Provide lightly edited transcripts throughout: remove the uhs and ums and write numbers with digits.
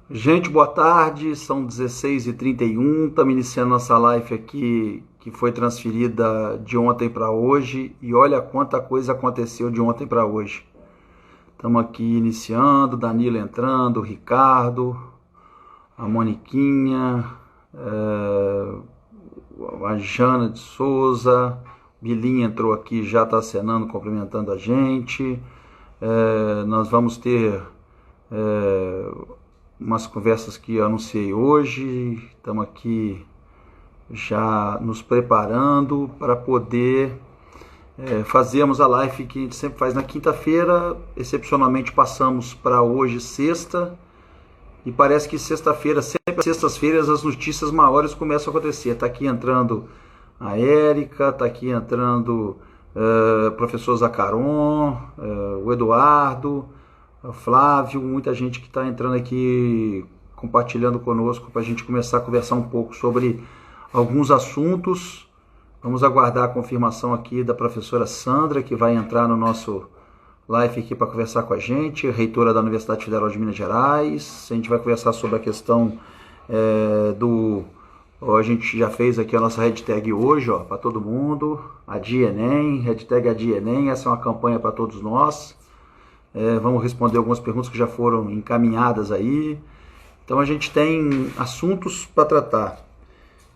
Gente, boa tarde, são 16h31, estamos iniciando nossa live aqui, que foi transferida de ontem para hoje, e olha quanta coisa aconteceu de ontem para hoje. Estamos aqui iniciando, Danilo entrando, o Ricardo, a Moniquinha, a Jana de Souza, Bilinha entrou aqui, já está acenando, cumprimentando a gente. Nós vamos ter umas conversas que eu anunciei hoje, estamos aqui já nos preparando para poder fazermos a live que a gente sempre faz na quinta-feira. Excepcionalmente passamos para hoje, sexta, e parece que sexta-feira, sempre às sextas-feiras, as notícias maiores começam a acontecer. Está aqui entrando a Érica, está aqui entrando o professor Zacaron, o Eduardo, o Flávio, muita gente que está entrando aqui compartilhando conosco para a gente começar a conversar um pouco sobre alguns assuntos. Vamos aguardar a confirmação aqui da professora Sandra, que vai entrar no nosso live aqui para conversar com a gente, reitora da Universidade Federal de Minas Gerais. A gente vai conversar sobre a questão a gente já fez aqui a nossa hashtag hoje, para todo mundo, Adia Enem, hashtag Adia Enem, essa é uma campanha para todos nós. Vamos responder algumas perguntas que já foram encaminhadas aí. Então a gente tem assuntos para tratar.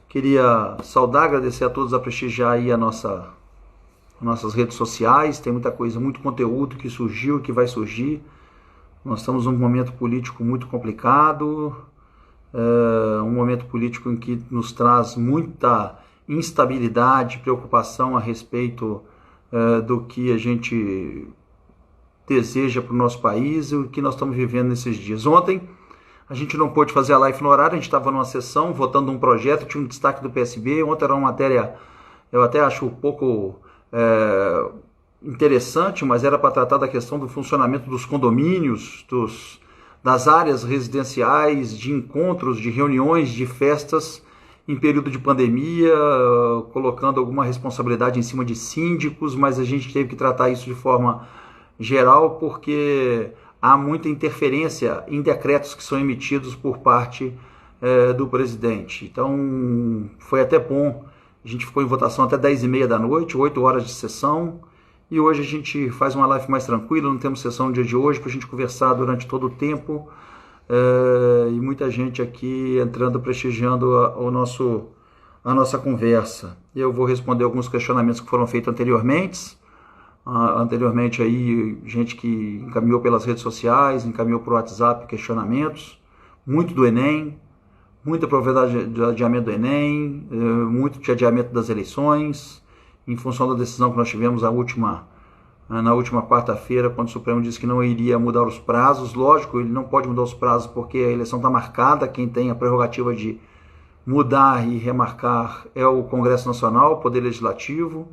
Queria saudar, agradecer a todos a prestigiar aí nossas redes sociais. Tem muita coisa, muito conteúdo que surgiu e que vai surgir. Nós estamos num momento político muito complicado, um momento político em que nos traz muita instabilidade, preocupação a respeito do que a gente deseja para o nosso país e o que nós estamos vivendo nesses dias. Ontem a gente não pôde fazer a live no horário, a gente estava numa sessão votando um projeto, tinha um destaque do PSB. Ontem era uma matéria, eu até acho um pouco interessante, mas era para tratar da questão do funcionamento dos condomínios, das áreas residenciais, de encontros, de reuniões, de festas em período de pandemia, colocando alguma responsabilidade em cima de síndicos, mas a gente teve que tratar isso de forma geral, porque há muita interferência em decretos que são emitidos por parte do presidente. Então, foi até bom, a gente ficou em votação até 10h30 da noite, 8 horas de sessão, e hoje a gente faz uma live mais tranquila, não temos sessão no dia de hoje, para a gente conversar durante todo o tempo, e muita gente aqui entrando, prestigiando a nossa conversa. Eu vou responder alguns questionamentos que foram feitos anteriormente aí, gente que encaminhou pelas redes sociais, encaminhou por WhatsApp questionamentos, muito do Enem, muita probabilidade de adiamento do Enem, muito de adiamento das eleições, em função da decisão que nós tivemos na última quarta-feira, quando o Supremo disse que não iria mudar os prazos. Lógico, ele não pode mudar os prazos porque a eleição está marcada, quem tem a prerrogativa de mudar e remarcar é o Congresso Nacional, o Poder Legislativo.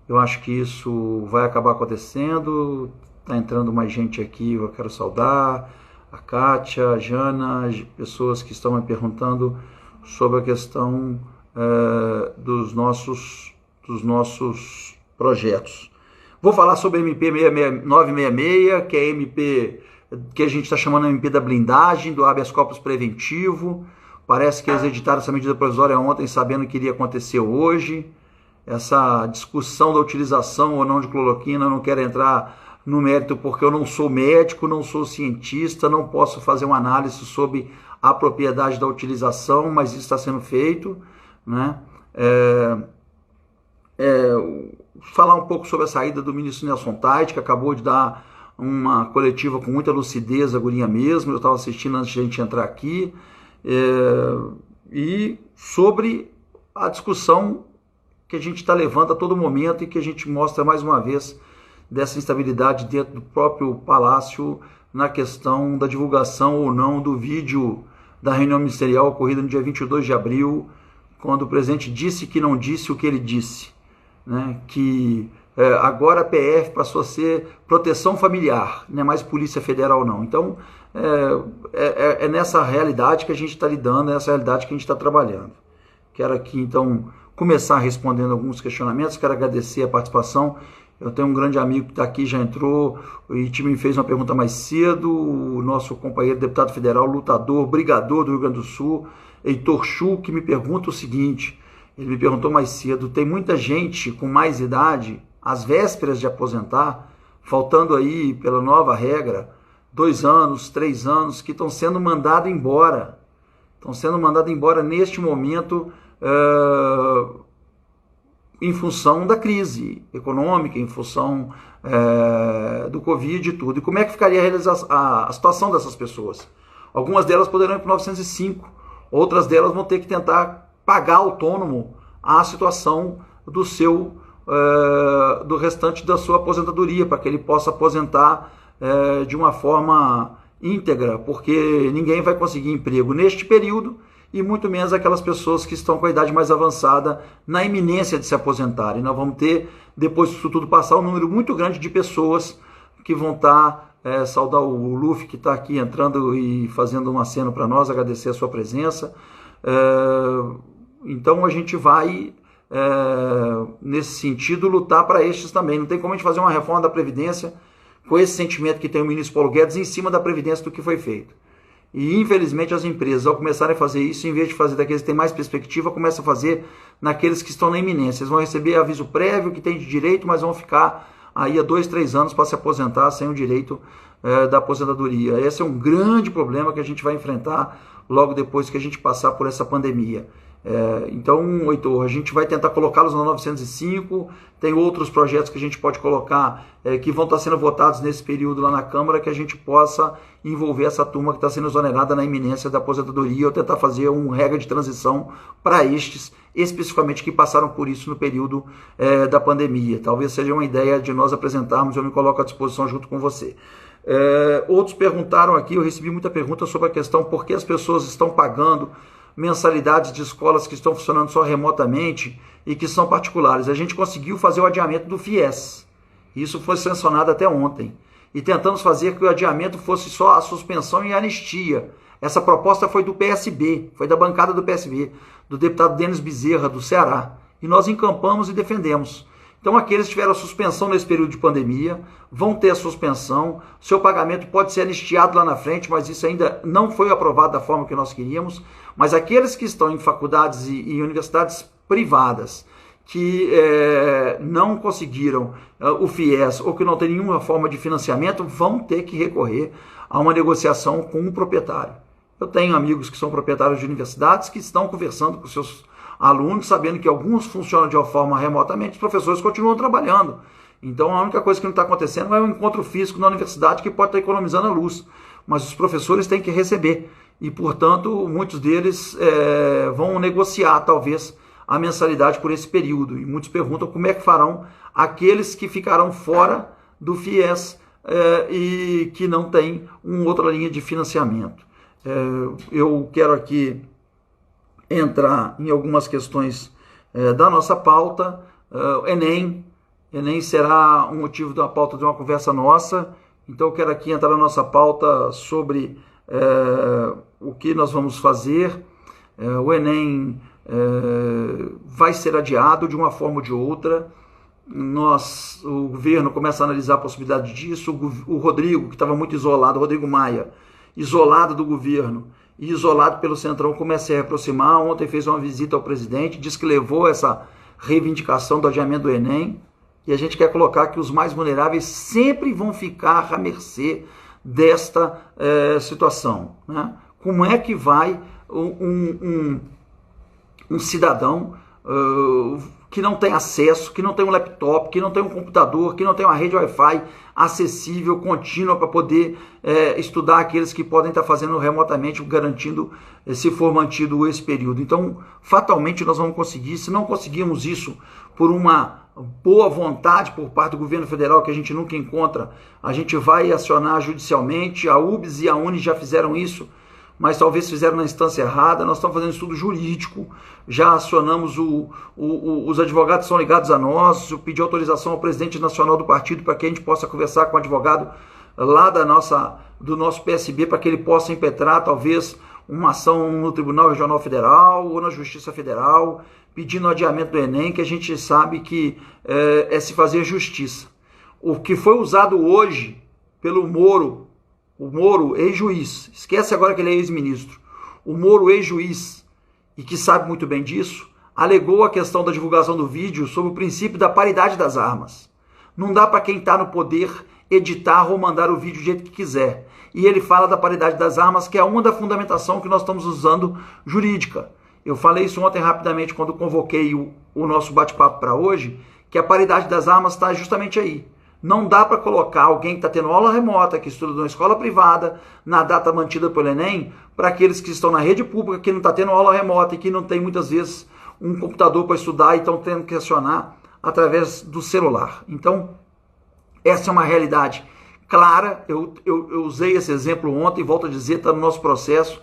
Eu acho que isso vai acabar acontecendo. Está entrando mais gente aqui, eu quero saudar a Kátia, a Jana, as pessoas que estão me perguntando sobre a questão dos nossos projetos. Vou falar sobre a MP 966, que é a MP que a gente está chamando de MP da blindagem, do habeas corpus preventivo. Parece que eles editaram essa medida provisória ontem, sabendo que iria acontecer hoje. Essa discussão da utilização ou não de cloroquina, eu não quero entrar no mérito porque eu não sou médico, não sou cientista, não posso fazer uma análise sobre a propriedade da utilização, mas isso está sendo feito, né? Falar um pouco sobre a saída do ministro Nelson Tait, que acabou de dar uma coletiva com muita lucidez, a gurinha mesmo, eu estava assistindo antes de a gente entrar aqui, e sobre a discussão que a gente está levando a todo momento e que a gente mostra mais uma vez dessa instabilidade dentro do próprio Palácio na questão da divulgação ou não do vídeo da reunião ministerial ocorrida no dia 22 de abril, quando o presidente disse que não disse o que ele disse, né? Que agora a PF passou a ser proteção familiar, não é mais Polícia Federal não. Então é nessa realidade que a gente está lidando, é nessa realidade que a gente está trabalhando. Quero aqui então começar respondendo alguns questionamentos, quero agradecer a participação. Eu tenho um grande amigo que está aqui, já entrou e me fez uma pergunta mais cedo, o nosso companheiro deputado federal, lutador, brigador do Rio Grande do Sul, Heitor Chu, que me pergunta o seguinte, ele me perguntou mais cedo, tem muita gente com mais idade, às vésperas de aposentar, faltando aí, pela nova regra, 2 anos, 3 anos, que estão sendo mandados embora. Estão sendo mandados embora neste momento em função da crise econômica, em função do Covid e tudo. E como é que ficaria a situação dessas pessoas? Algumas delas poderão ir para o 905, outras delas vão ter que tentar pagar autônomo a situação do restante da sua aposentadoria, para que ele possa aposentar de uma forma íntegra, porque ninguém vai conseguir emprego neste período, e muito menos aquelas pessoas que estão com a idade mais avançada na iminência de se aposentarem. Nós vamos ter, depois disso tudo passar, um número muito grande de pessoas que vão estar, saudar o Luffy que está aqui entrando e fazendo um aceno para nós, agradecer a sua presença. Então a gente vai, nesse sentido, lutar para estes também. Não tem como a gente fazer uma reforma da Previdência com esse sentimento que tem o ministro Paulo Guedes em cima da Previdência do que foi feito. E infelizmente as empresas, ao começarem a fazer isso, em vez de fazer daqueles que têm mais perspectiva, começam a fazer naqueles que estão na iminência. Eles vão receber aviso prévio que tem de direito, mas vão ficar aí há 2, 3 anos para se aposentar sem o direito da aposentadoria. Esse é um grande problema que a gente vai enfrentar logo depois que a gente passar por essa pandemia. Então, Heitor, a gente vai tentar colocá-los no 905, tem outros projetos que a gente pode colocar que vão estar sendo votados nesse período lá na Câmara, que a gente possa envolver essa turma que está sendo exonerada na iminência da aposentadoria, ou tentar fazer uma regra de transição para estes, especificamente que passaram por isso no período da pandemia. Talvez seja uma ideia de nós apresentarmos, eu me coloco à disposição junto com você. Outros perguntaram aqui, eu recebi muita pergunta sobre a questão por que as pessoas estão pagando mensalidades de escolas que estão funcionando só remotamente e que são particulares. A gente conseguiu fazer o adiamento do FIES. Isso foi sancionado até ontem. E tentamos fazer que o adiamento fosse só a suspensão e a anistia. Essa proposta foi do PSB, foi da bancada do PSB, do deputado Denis Bezerra, do Ceará. E nós encampamos e defendemos. Então, aqueles que tiveram a suspensão nesse período de pandemia vão ter a suspensão. Seu pagamento pode ser anistiado lá na frente, mas isso ainda não foi aprovado da forma que nós queríamos. Mas aqueles que estão em faculdades e universidades privadas que não conseguiram o FIES ou que não tem nenhuma forma de financiamento vão ter que recorrer a uma negociação com o proprietário. Eu tenho amigos que são proprietários de universidades que estão conversando com seus alunos, sabendo que alguns funcionam de uma forma remotamente, os professores continuam trabalhando. Então a única coisa que não está acontecendo é um encontro físico na universidade que pode estar economizando a luz, mas os professores têm que receber e, portanto, muitos deles vão negociar talvez a mensalidade por esse período, e muitos perguntam como é que farão aqueles que ficarão fora do FIES e que não têm uma outra linha de financiamento. Eu quero aqui entrar em algumas questões da nossa pauta. Enem será um motivo da pauta de uma conversa nossa, então eu quero aqui entrar na nossa pauta sobre o que nós vamos fazer. O Enem vai ser adiado de uma forma ou de outra. O governo começa a analisar a possibilidade disso. O Rodrigo, que estava muito isolado, Rodrigo Maia, isolado do governo e isolado pelo Centrão, começa a se aproximar. Ontem fez uma visita ao presidente, disse que levou essa reivindicação do adiamento do Enem, e a gente quer colocar que os mais vulneráveis sempre vão ficar à mercê desta situação, né? Como é que vai um cidadão que não tem acesso, que não tem um laptop, que não tem um computador, que não tem uma rede Wi-Fi acessível, contínua, para poder estudar, aqueles que podem estar fazendo remotamente, garantindo, se for mantido esse período. Então, fatalmente nós vamos conseguir. Se não conseguirmos isso por uma boa vontade por parte do governo federal, que a gente nunca encontra, a gente vai acionar judicialmente. A UBS e a UNE já fizeram isso, mas talvez fizeram na instância errada. Nós estamos fazendo estudo jurídico, já acionamos os advogados, são ligados a nós. Eu pedi autorização ao presidente nacional do partido para que a gente possa conversar com o advogado lá do nosso PSB, para que ele possa impetrar talvez uma ação no Tribunal Regional Federal ou na Justiça Federal, pedindo o adiamento do Enem, que a gente sabe que é se fazer justiça. O que foi usado hoje pelo Moro, o Moro, ex-juiz, esquece agora que ele é ex-ministro, o Moro, ex-juiz, e que sabe muito bem disso, alegou a questão da divulgação do vídeo sobre o princípio da paridade das armas. Não dá para quem está no poder editar ou mandar o vídeo do jeito que quiser. E ele fala da paridade das armas, que é uma da fundamentação que nós estamos usando jurídica. Eu falei isso ontem rapidamente quando convoquei o nosso bate-papo para hoje, que a paridade das armas está justamente aí. Não dá para colocar alguém que está tendo aula remota, que estuda numa escola privada, na data mantida pelo Enem, para aqueles que estão na rede pública, que não está tendo aula remota e que não tem muitas vezes um computador para estudar e estão tendo que acionar através do celular. Então, essa é uma realidade clara. Eu usei esse exemplo ontem e volto a dizer, está no nosso processo.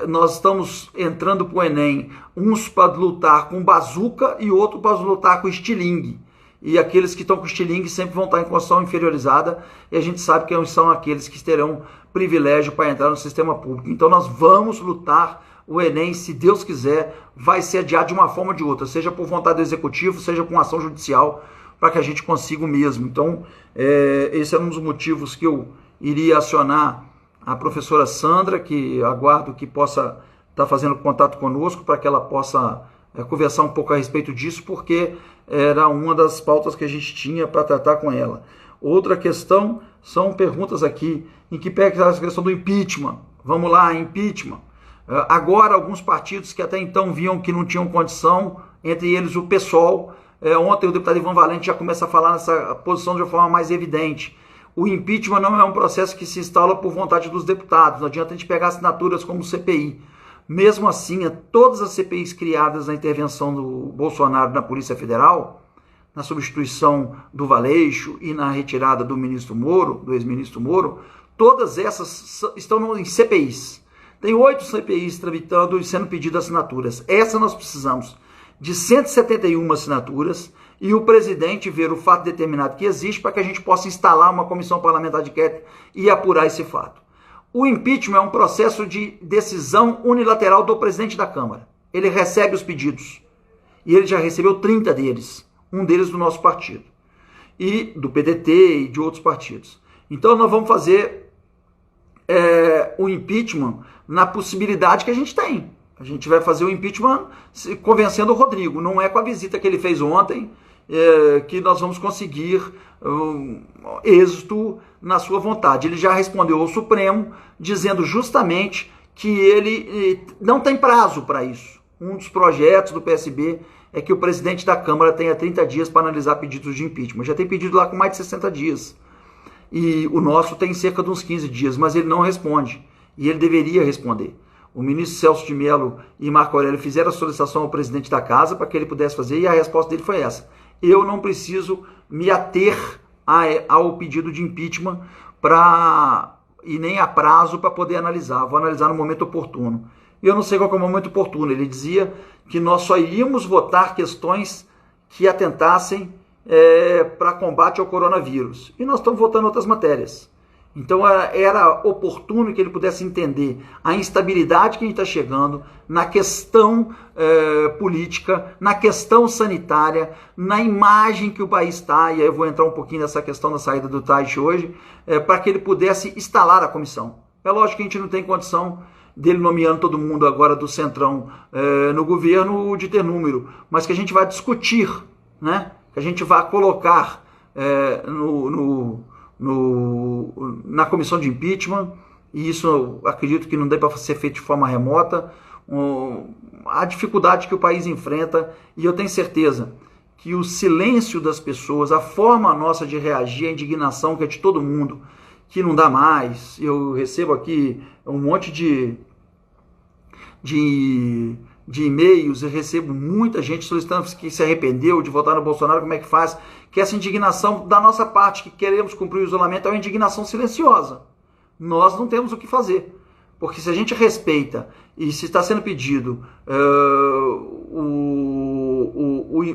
Nós estamos entrando para o Enem, uns para lutar com bazuca e outros para lutar com estilingue. E aqueles que estão com estilingue sempre vão estar em condição inferiorizada, e a gente sabe que são aqueles que terão privilégio para entrar no sistema público. Então nós vamos lutar. O Enem, se Deus quiser, vai ser adiado de uma forma ou de outra, seja por vontade do Executivo, seja com ação judicial, para que a gente consiga o mesmo. Então, esse é um dos motivos que eu iria acionar a professora Sandra, que aguardo que possa estar fazendo contato conosco, para que ela possa conversar um pouco a respeito disso, porque era uma das pautas que a gente tinha para tratar com ela. Outra questão são perguntas aqui, em que pega a questão do impeachment. Vamos lá, impeachment. Agora, alguns partidos que até então viam que não tinham condição, entre eles o PSOL, ontem o deputado Ivan Valente já começa a falar nessa posição de uma forma mais evidente. O impeachment não é um processo que se instala por vontade dos deputados, não adianta a gente pegar assinaturas como CPI. Mesmo assim, todas as CPIs criadas na intervenção do Bolsonaro na Polícia Federal, na substituição do Valeixo e na retirada do ministro Moro, do ex-ministro Moro, todas essas estão em CPIs. Tem 8 CPIs tramitando e sendo pedidas assinaturas. Essa nós precisamos de 171 assinaturas e o presidente ver o fato determinado que existe para que a gente possa instalar uma comissão parlamentar de inquérito e apurar esse fato. O impeachment é um processo de decisão unilateral do presidente da Câmara. Ele recebe os pedidos e ele já recebeu 30 deles, um deles do nosso partido, e do PDT e de outros partidos. Então nós vamos fazer o impeachment na possibilidade que a gente tem. A gente vai fazer o impeachment convencendo o Rodrigo. Não é com a visita que ele fez ontem que nós vamos conseguir êxito na sua vontade. Ele já respondeu ao Supremo dizendo justamente que ele não tem prazo para isso. Um dos projetos do PSB é que o presidente da Câmara tenha 30 dias para analisar pedidos de impeachment. Já tem pedido lá com mais de 60 dias. E o nosso tem cerca de uns 15 dias, mas ele não responde. E ele deveria responder. O ministro Celso de Mello e Marco Aurélio fizeram a solicitação ao presidente da casa para que ele pudesse fazer, e a resposta dele foi essa. Eu não preciso me ater ao pedido de impeachment e nem a prazo para poder analisar. Vou analisar no momento oportuno. E eu não sei qual é o momento oportuno. Ele dizia que nós só iríamos votar questões que atentassem para combate ao coronavírus. E nós estamos votando outras matérias. Então era oportuno que ele pudesse entender a instabilidade que a gente está chegando na questão política, na questão sanitária, na imagem que o país está, e aí eu vou entrar um pouquinho nessa questão da saída do Taish hoje, para que ele pudesse instalar a comissão. É lógico que a gente não tem condição dele nomeando todo mundo agora do Centrão no governo de ter número, mas que a gente vai discutir, né? Que a gente vai colocar na comissão de impeachment, e isso eu acredito que não dê para ser feito de forma remota, a dificuldade que o país enfrenta, e eu tenho certeza que o silêncio das pessoas, a forma nossa de reagir, a indignação que é de todo mundo, que não dá mais. Eu recebo aqui um monte de e-mails, eu recebo muita gente solicitando que se arrependeu de votar no Bolsonaro, como é que faz, que essa indignação da nossa parte, que queremos cumprir o isolamento, é uma indignação silenciosa. Nós não temos o que fazer, porque se a gente respeita, e se está sendo pedido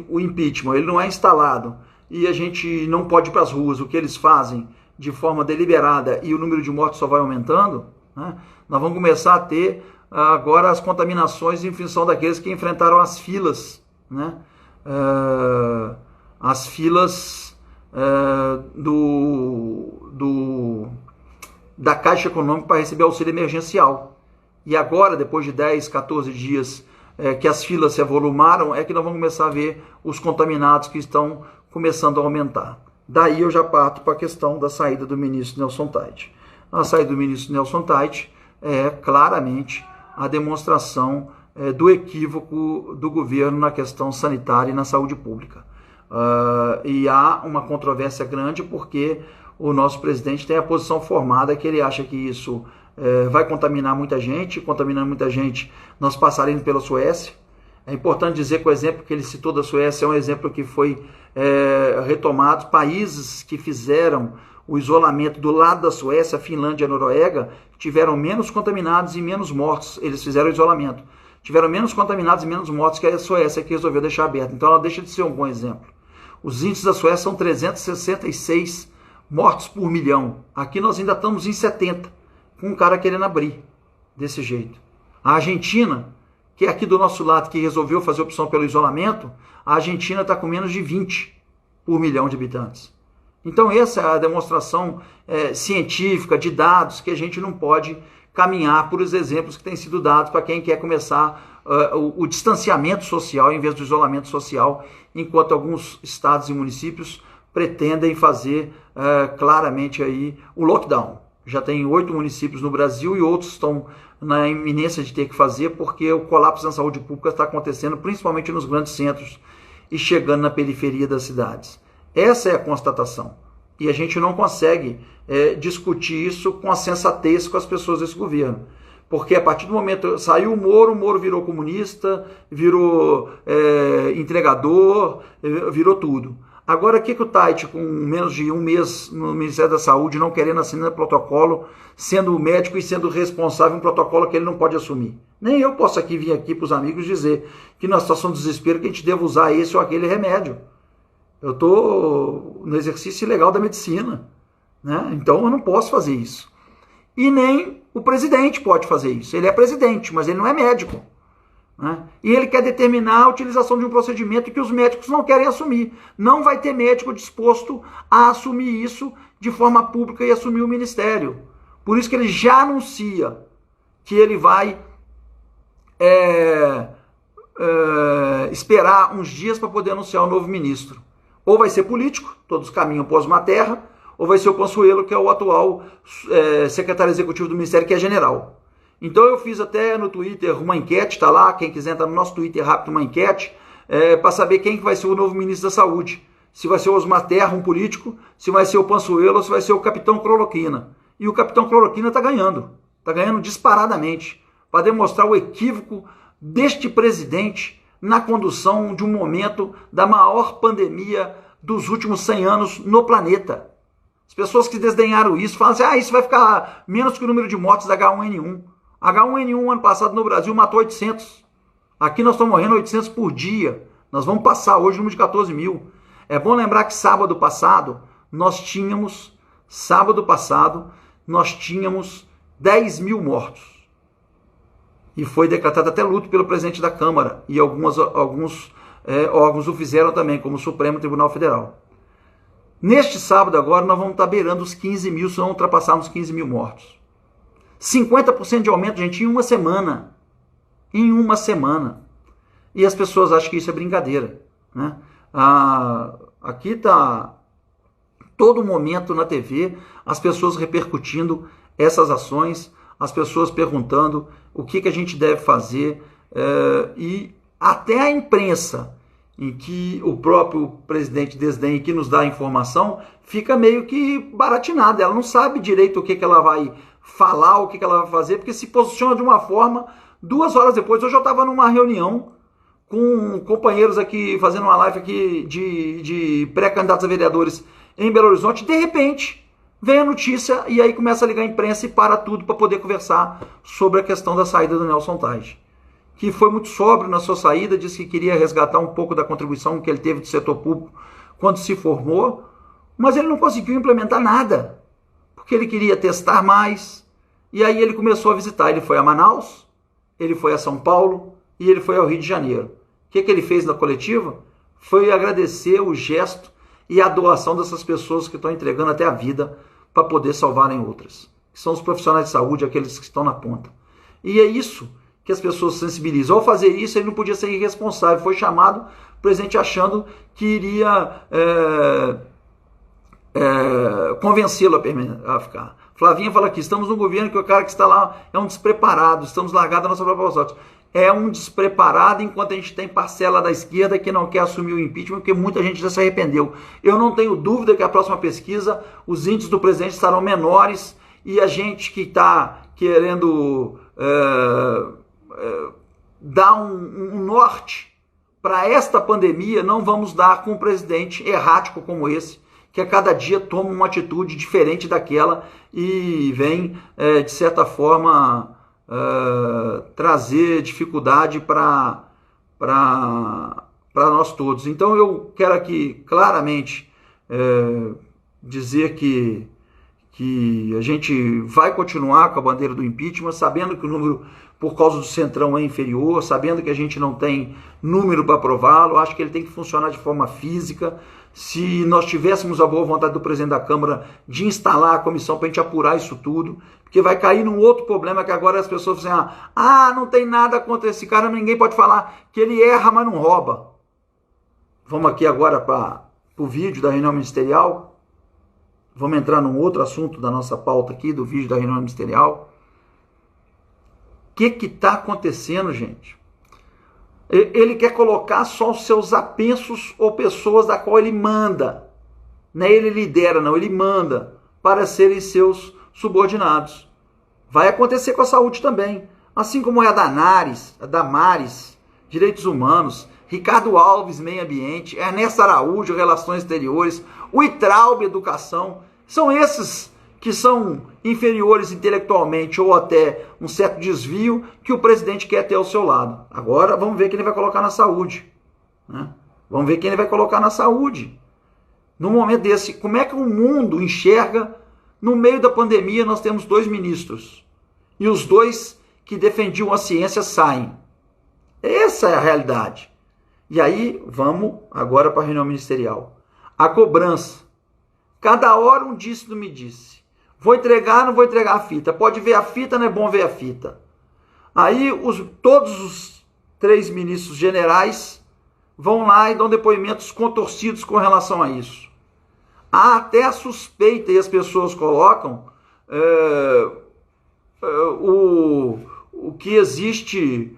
o impeachment, ele não é instalado, e a gente não pode ir para as ruas, o que eles fazem de forma deliberada, e o número de mortes só vai aumentando, né? Nós vamos começar a ter agora as contaminações em função daqueles que enfrentaram as filas, né? As filas da Caixa Econômica para receber auxílio emergencial. E agora, depois de 10, 14 dias que as filas se avolumaram, é que nós vamos começar a ver os contaminados que estão começando a aumentar. Daí eu já parto para a questão da saída do ministro Nelson Taix. A saída do ministro Nelson Taix é claramente a demonstração do equívoco do governo na questão sanitária e na saúde pública. E há uma controvérsia grande porque o nosso presidente tem a posição formada que ele acha que isso vai contaminar muita gente. Contaminando muita gente, nós passaremos pela Suécia. É importante dizer que o exemplo que ele citou da Suécia é um exemplo que foi retomado. Países que fizeram o isolamento do lado da Suécia, a Finlândia e a Noruega, tiveram menos contaminados e menos mortos. Eles fizeram o isolamento. Tiveram menos contaminados e menos mortos que a Suécia, que resolveu deixar aberto. Então ela deixa de ser um bom exemplo. Os índices da Suécia são 366 mortos por milhão. Aqui nós ainda estamos em 70, com um cara querendo abrir desse jeito. A Argentina, que é aqui do nosso lado, que resolveu fazer opção pelo isolamento, a Argentina está com menos de 20 por milhão de habitantes. Então essa é a demonstração científica, de dados, que a gente não pode caminhar por os exemplos que têm sido dados para quem quer começar o distanciamento social em vez do isolamento social, enquanto alguns estados e municípios pretendem fazer claramente aí o lockdown. Já tem 8 municípios no Brasil e outros estão na iminência de ter que fazer porque o colapso na saúde pública está acontecendo principalmente nos grandes centros e chegando na periferia das cidades. Essa é a constatação. E a gente não consegue discutir isso com a sensatez com as pessoas desse governo. Porque a partir do momento saiu o Moro virou comunista, virou entregador, virou tudo. Agora, o que o Taix, com menos de um mês no Ministério da Saúde, não querendo assinar protocolo, sendo médico e sendo responsável, um protocolo que ele não pode assumir? Nem eu posso vir aqui para os amigos dizer que na situação de desespero que a gente deve usar esse ou aquele remédio. Eu estou no exercício ilegal da medicina, né? Então eu não posso fazer isso. E nem o presidente pode fazer isso. Ele é presidente, mas ele não é médico. Né? E ele quer determinar a utilização de um procedimento que os médicos não querem assumir. Não vai ter médico disposto a assumir isso de forma pública e assumir o ministério. Por isso que ele já anuncia que ele vai esperar uns dias para poder anunciar o novo ministro. Ou vai ser político, todos caminham para uma terra, ou vai ser o Consuelo, que é o atual secretário executivo do Ministério, que é general. Então eu fiz até no Twitter uma enquete, tá lá, quem quiser entrar no nosso Twitter rápido, uma enquete, para saber quem vai ser o novo ministro da Saúde. Se vai ser o Osmar Terra, um político, se vai ser o Consuelo, ou se vai ser o Capitão Cloroquina. E o Capitão Cloroquina está ganhando disparadamente, para demonstrar o equívoco deste presidente na condução de um momento da maior pandemia dos últimos 100 anos no planeta. As pessoas que desdenharam isso falam assim, isso vai ficar menos que o número de mortes da H1N1. H1N1 ano passado no Brasil matou 800. Aqui nós estamos morrendo 800 por dia. Nós vamos passar hoje o número de 14 mil. É bom lembrar que sábado passado nós tínhamos 10 mil mortos. E foi decretado até luto pelo presidente da Câmara. E alguns órgãos o fizeram também, como o Supremo Tribunal Federal. Neste sábado agora nós vamos estar beirando os 15 mil, se não ultrapassarmos 15 mil mortos. 50% de aumento, gente, em uma semana. Em uma semana. E as pessoas acham que isso é brincadeira. Né? Aqui está todo momento na TV, as pessoas repercutindo essas ações, as pessoas perguntando o que a gente deve fazer, e até a imprensa, em que o próprio presidente desdenha e que nos dá a informação, fica meio que baratinada. Ela não sabe direito o que ela vai falar, o que ela vai fazer, porque se posiciona de uma forma. 2 horas depois, hoje eu estava numa reunião com companheiros aqui, fazendo uma live aqui de pré-candidatos a vereadores em Belo Horizonte. De repente, vem a notícia e aí começa a ligar a imprensa e para tudo para poder conversar sobre a questão da saída do Nelson Taix, que foi muito sóbrio na sua saída, disse que queria resgatar um pouco da contribuição que ele teve do setor público quando se formou, mas ele não conseguiu implementar nada, porque ele queria testar mais, e aí ele começou a visitar. Ele foi a Manaus, ele foi a São Paulo e ele foi ao Rio de Janeiro. O que ele fez na coletiva? Foi agradecer o gesto e a doação dessas pessoas que estão entregando até a vida para poder salvarem outras. Que são os profissionais de saúde, aqueles que estão na ponta. E é isso que as pessoas sensibilizam. Ao fazer isso, ele não podia ser irresponsável. Foi chamado, o presidente achando que iria convencê-lo a ficar. Flavinha fala aqui, estamos no governo que o cara que está lá é um despreparado, estamos largados na nossa própria sorte. É um despreparado enquanto a gente tem parcela da esquerda que não quer assumir o impeachment, porque muita gente já se arrependeu. Eu não tenho dúvida que a próxima pesquisa, os índices do presidente estarão menores e a gente que está querendo dar um norte para esta pandemia, não vamos dar com um presidente errático como esse, que a cada dia toma uma atitude diferente daquela e vem, de certa forma, trazer dificuldade para nós todos. Então eu quero aqui claramente dizer que a gente vai continuar com a bandeira do impeachment, sabendo que o número, por causa do Centrão, é inferior, sabendo que a gente não tem número para aprová-lo. Acho que ele tem que funcionar de forma física. Se nós tivéssemos a boa vontade do presidente da Câmara de instalar a comissão para a gente apurar isso tudo, porque vai cair num outro problema que agora as pessoas dizem, não tem nada contra esse cara, ninguém pode falar que ele erra, mas não rouba. Vamos aqui agora para o vídeo da reunião ministerial. Vamos entrar num outro assunto da nossa pauta aqui, do vídeo da reunião ministerial. O que está acontecendo, gente? Ele quer colocar só os seus apensos ou pessoas da qual ele manda. Não é ele lidera, não, ele manda para serem seus subordinados. Vai acontecer com a saúde também. Assim como é a Damares, Direitos Humanos, Ricardo Alves, Meio Ambiente, Ernesto Araújo, Relações Exteriores, o Itraub, Educação. São esses que são inferiores intelectualmente ou até um certo desvio que o presidente quer ter ao seu lado. Agora vamos ver quem ele vai colocar na saúde. Né? Vamos ver quem ele vai colocar na saúde. Num momento desse, como é que o mundo enxerga? No meio da pandemia nós temos 2 ministros. E os 2 que defendiam a ciência saem. Essa é a realidade. E aí vamos agora para a reunião ministerial. A cobrança. Cada hora um disse não me disse. Vou entregar, não vou entregar a fita. Pode ver a fita, não é bom ver a fita. Aí todos os 3 ministros generais vão lá e dão depoimentos contorcidos com relação a isso. Há até a suspeita, e as pessoas colocam, o que existe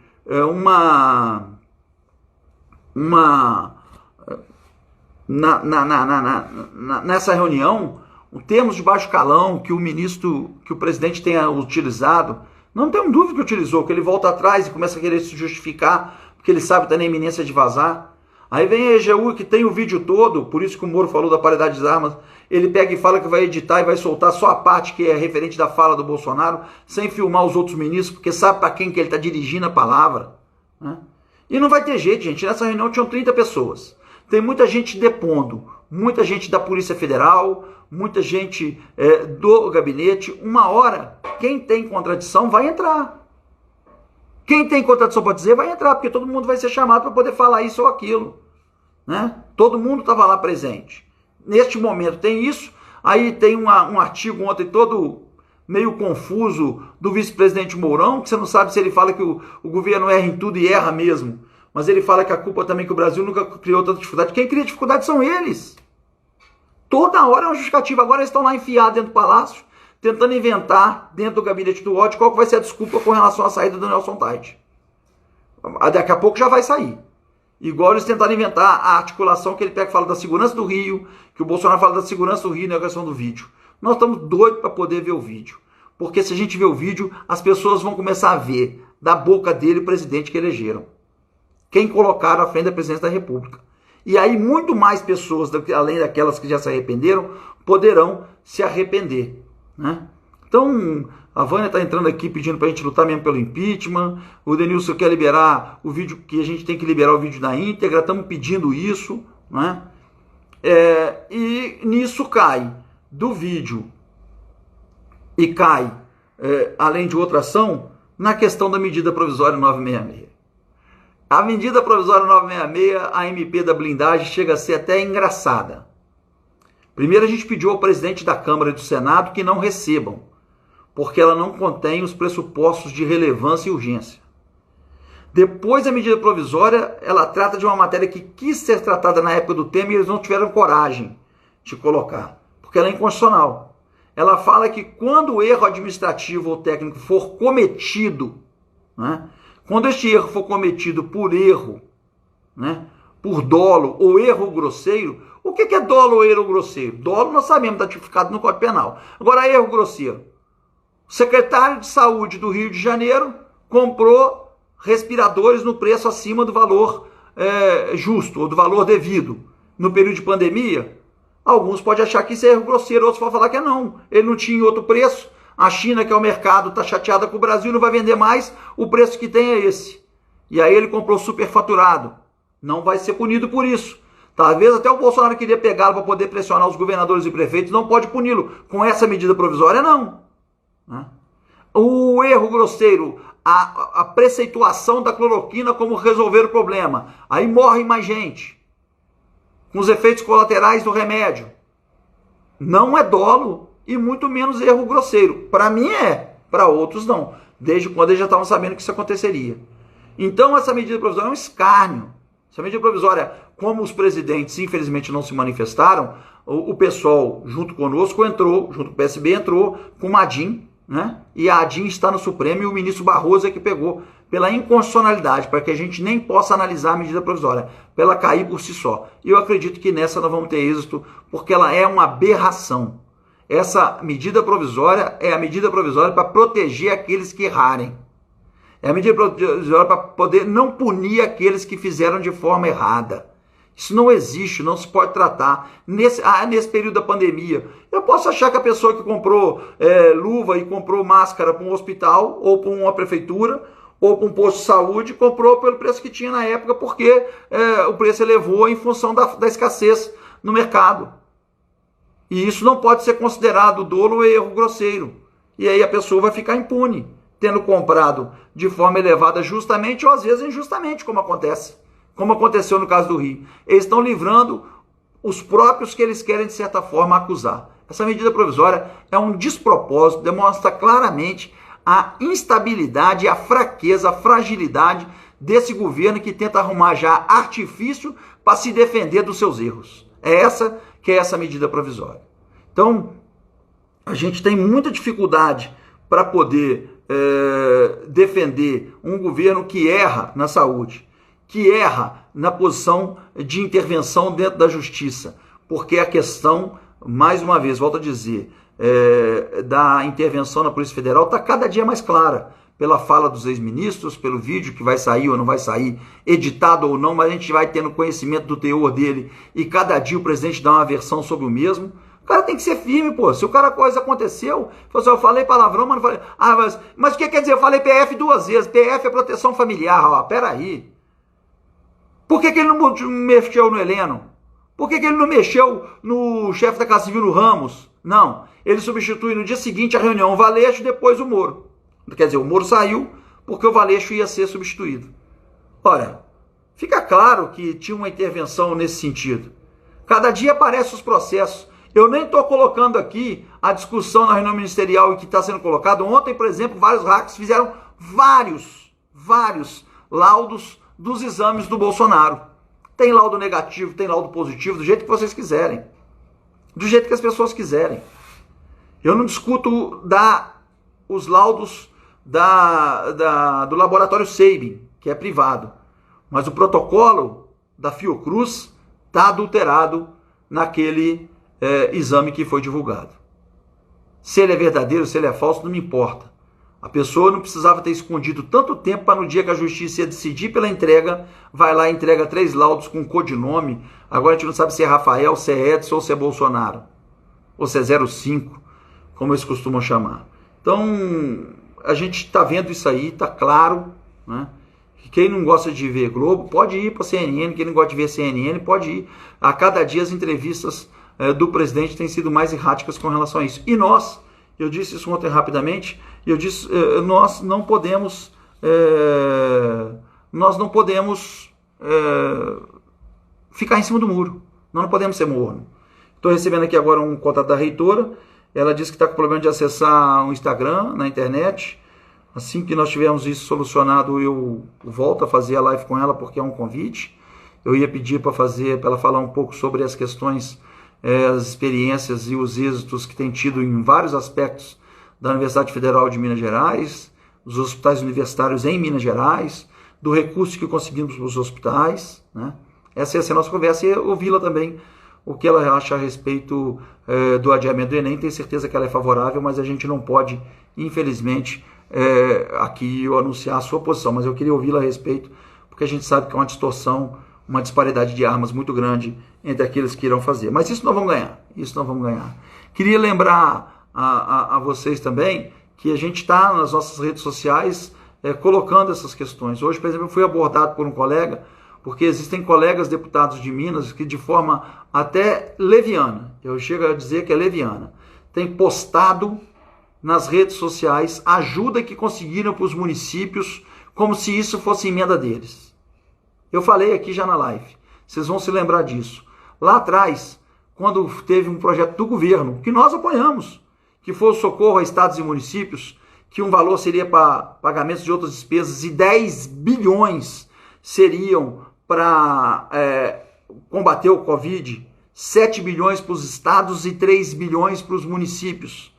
nessa reunião, termos de baixo calão que o presidente tenha utilizado, não tenho dúvida que utilizou, que ele volta atrás e começa a querer se justificar, porque ele sabe que está na iminência de vazar. Aí vem a EGU, que tem o vídeo todo, por isso que o Moro falou da paridade das armas, ele pega e fala que vai editar e vai soltar só a parte que é referente da fala do Bolsonaro, sem filmar os outros ministros, porque sabe para quem que ele está dirigindo a palavra. Né? E não vai ter jeito, gente. Nessa reunião tinham 30 pessoas. Tem muita gente depondo, muita gente da Polícia Federal, muita gente do gabinete. Uma hora, quem tem contradição vai entrar. Quem tem contradição para dizer vai entrar, porque todo mundo vai ser chamado para poder falar isso ou aquilo. Né? Todo mundo estava lá presente. Neste momento tem isso. Aí tem um artigo ontem todo meio confuso do vice-presidente Mourão, que você não sabe se ele fala que o governo erra em tudo e erra mesmo. Mas ele fala que a culpa também que o Brasil nunca criou tanta dificuldade. Quem cria dificuldade são eles. Toda hora é uma justificativa. Agora eles estão lá enfiados dentro do palácio, tentando inventar dentro do gabinete do ódio qual que vai ser a desculpa com relação à saída do Nelson Taide. Daqui a pouco já vai sair. Igual eles tentaram inventar a articulação que ele pega e fala da segurança do Rio, que o Bolsonaro fala da segurança do Rio na questão do vídeo. Nós estamos doidos para poder ver o vídeo. Porque se a gente ver o vídeo, as pessoas vão começar a ver da boca dele o presidente que elegeram. Quem colocaram à frente da presidência da República. E aí muito mais pessoas, além daquelas que já se arrependeram, poderão se arrepender. Né? Então, a Vânia está entrando aqui pedindo para a gente lutar mesmo pelo impeachment. O Denilson quer liberar o vídeo, que a gente tem que liberar o vídeo na íntegra. Estamos pedindo isso. Né? E nisso cai do vídeo e cai, além de outra ação, na questão da medida provisória 966. A medida provisória 966, a MP da blindagem, chega a ser até engraçada. Primeiro a gente pediu ao presidente da Câmara e do Senado que não recebam, porque ela não contém os pressupostos de relevância e urgência. Depois a medida provisória, ela trata de uma matéria que quis ser tratada na época do Temer e eles não tiveram coragem de colocar, porque ela é inconstitucional. Ela fala que quando o erro administrativo ou técnico for cometido, né, quando este erro for cometido por erro, né, por dolo ou erro grosseiro, o que é dolo ou erro grosseiro? Dolo nós sabemos, está tipificado no Código Penal. Agora, erro grosseiro. O secretário de Saúde do Rio de Janeiro comprou respiradores no preço acima do valor justo ou do valor devido. No período de pandemia, alguns podem achar que isso é erro grosseiro, outros vão falar que não. Ele não tinha outro preço. A China, que é o mercado, está chateada com o Brasil, não vai vender mais, o preço que tem é esse. E aí ele comprou superfaturado. Não vai ser punido por isso. Talvez até o Bolsonaro queria pegá-lo para poder pressionar os governadores e prefeitos, não pode puni-lo. Com essa medida provisória, não. O erro grosseiro, a preceituação da cloroquina como resolver o problema. Aí morre mais gente. Com os efeitos colaterais do remédio. Não é dolo e muito menos erro grosseiro. Para mim é, para outros não. Desde quando eles já estavam sabendo que isso aconteceria. Então essa medida provisória é um escárnio. Essa medida provisória, como os presidentes infelizmente não se manifestaram, o pessoal junto conosco entrou, junto com o PSB entrou com uma ADIM, né? E a ADIM está no Supremo e o ministro Barroso é que pegou pela inconstitucionalidade, para que a gente nem possa analisar a medida provisória, para ela cair por si só. E eu acredito que nessa nós vamos ter êxito, porque ela é uma aberração. Essa medida provisória é a medida provisória para proteger aqueles que errarem. É a medida provisória para poder não punir aqueles que fizeram de forma errada. Isso não existe, não se pode tratar. Nesse período da pandemia, eu posso achar que a pessoa que comprou luva e comprou máscara para um hospital, ou para uma prefeitura, ou para um posto de saúde, comprou pelo preço que tinha na época, porque o preço elevou em função da escassez no mercado. E isso não pode ser considerado dolo ou erro grosseiro. E aí a pessoa vai ficar impune, tendo comprado de forma elevada justamente ou às vezes injustamente, como acontece. Como aconteceu no caso do Rio. Eles estão livrando os próprios que eles querem, de certa forma, acusar. Essa medida provisória é um despropósito, demonstra claramente a instabilidade, a fraqueza, a fragilidade desse governo que tenta arrumar já artifício para se defender dos seus erros. É essa que é essa medida provisória. Então, a gente tem muita dificuldade para poder defender um governo que erra na saúde, que erra na posição de intervenção dentro da justiça, porque a questão, mais uma vez, volto a dizer, da intervenção na Polícia Federal está cada dia mais clara, pela fala dos ex-ministros, pelo vídeo que vai sair ou não vai sair, editado ou não, mas a gente vai tendo conhecimento do teor dele, e cada dia o presidente dá uma versão sobre o mesmo. O cara tem que ser firme, pô. Se o cara coisa aconteceu, eu falei palavrão, mas não falei. Mas o que quer dizer? Eu falei PF 2 vezes. PF é proteção familiar, ó. Peraí. Por que ele não mexeu no Heleno? Por que ele não mexeu no chefe da Casa Civil, no Ramos? Não. Ele substitui no dia seguinte a reunião o Valeixo e depois o Moro. Quer dizer, o Moro saiu porque o Valeixo ia ser substituído. Ora, fica claro que tinha uma intervenção nesse sentido. Cada dia aparecem os processos. Eu nem estou colocando aqui a discussão na reunião ministerial e que está sendo colocado. Ontem, por exemplo, vários hackers fizeram vários laudos dos exames do Bolsonaro. Tem laudo negativo, tem laudo positivo, do jeito que vocês quiserem. Do jeito que as pessoas quiserem. Eu não discuto os laudos do laboratório Sabin, que é privado. Mas o protocolo da Fiocruz está adulterado naquele exame que foi divulgado. Se ele é verdadeiro, se ele é falso, não me importa. A pessoa não precisava ter escondido tanto tempo para no dia que a justiça ia decidir pela entrega, vai lá e entrega 3 laudos com codinome. Agora a gente não sabe se é Rafael, se é Edson ou se é Bolsonaro. Ou se é 05, como eles costumam chamar. Então, a gente está vendo isso aí, está claro, né? Quem não gosta de ver Globo, pode ir para a CNN. Quem não gosta de ver CNN, pode ir. A cada dia as entrevistas do presidente têm sido mais erráticas com relação a isso. E nós, eu disse isso ontem rapidamente, nós não podemos ficar em cima do muro. Nós não podemos ser morno. Estou recebendo aqui agora um contato da reitora. Ela disse que está com problema de acessar o Instagram na internet. Assim que nós tivermos isso solucionado, eu volto a fazer a live com ela, porque é um convite. Eu ia pedir para ela falar um pouco sobre as questões, as experiências e os êxitos que tem tido em vários aspectos da Universidade Federal de Minas Gerais, dos hospitais universitários em Minas Gerais, do recurso que conseguimos para os hospitais, né? Essa ia ser a nossa conversa, e ouvi-la também, o que ela acha a respeito do adiamento do Enem. Tenho certeza que ela é favorável, mas a gente não pode, infelizmente, aqui eu anunciar a sua posição, mas eu queria ouvi-la a respeito, porque a gente sabe que é uma distorção, uma disparidade de armas muito grande entre aqueles que irão fazer. Mas isso nós vamos ganhar, Queria lembrar a vocês também que a gente está nas nossas redes sociais colocando essas questões. Hoje, por exemplo, eu fui abordado por um colega, porque existem colegas deputados de Minas que, de forma até leviana, eu chego a dizer que é leviana, tem postado nas redes sociais ajuda que conseguiram para os municípios, como se isso fosse emenda deles. Eu falei aqui já na live, vocês vão se lembrar disso. Lá atrás, quando teve um projeto do governo, que nós apoiamos, que foi o socorro a estados e municípios, que um valor seria para pagamentos de outras despesas e 10 bilhões seriam para combater o Covid, 7 bilhões para os estados e 3 bilhões para os municípios.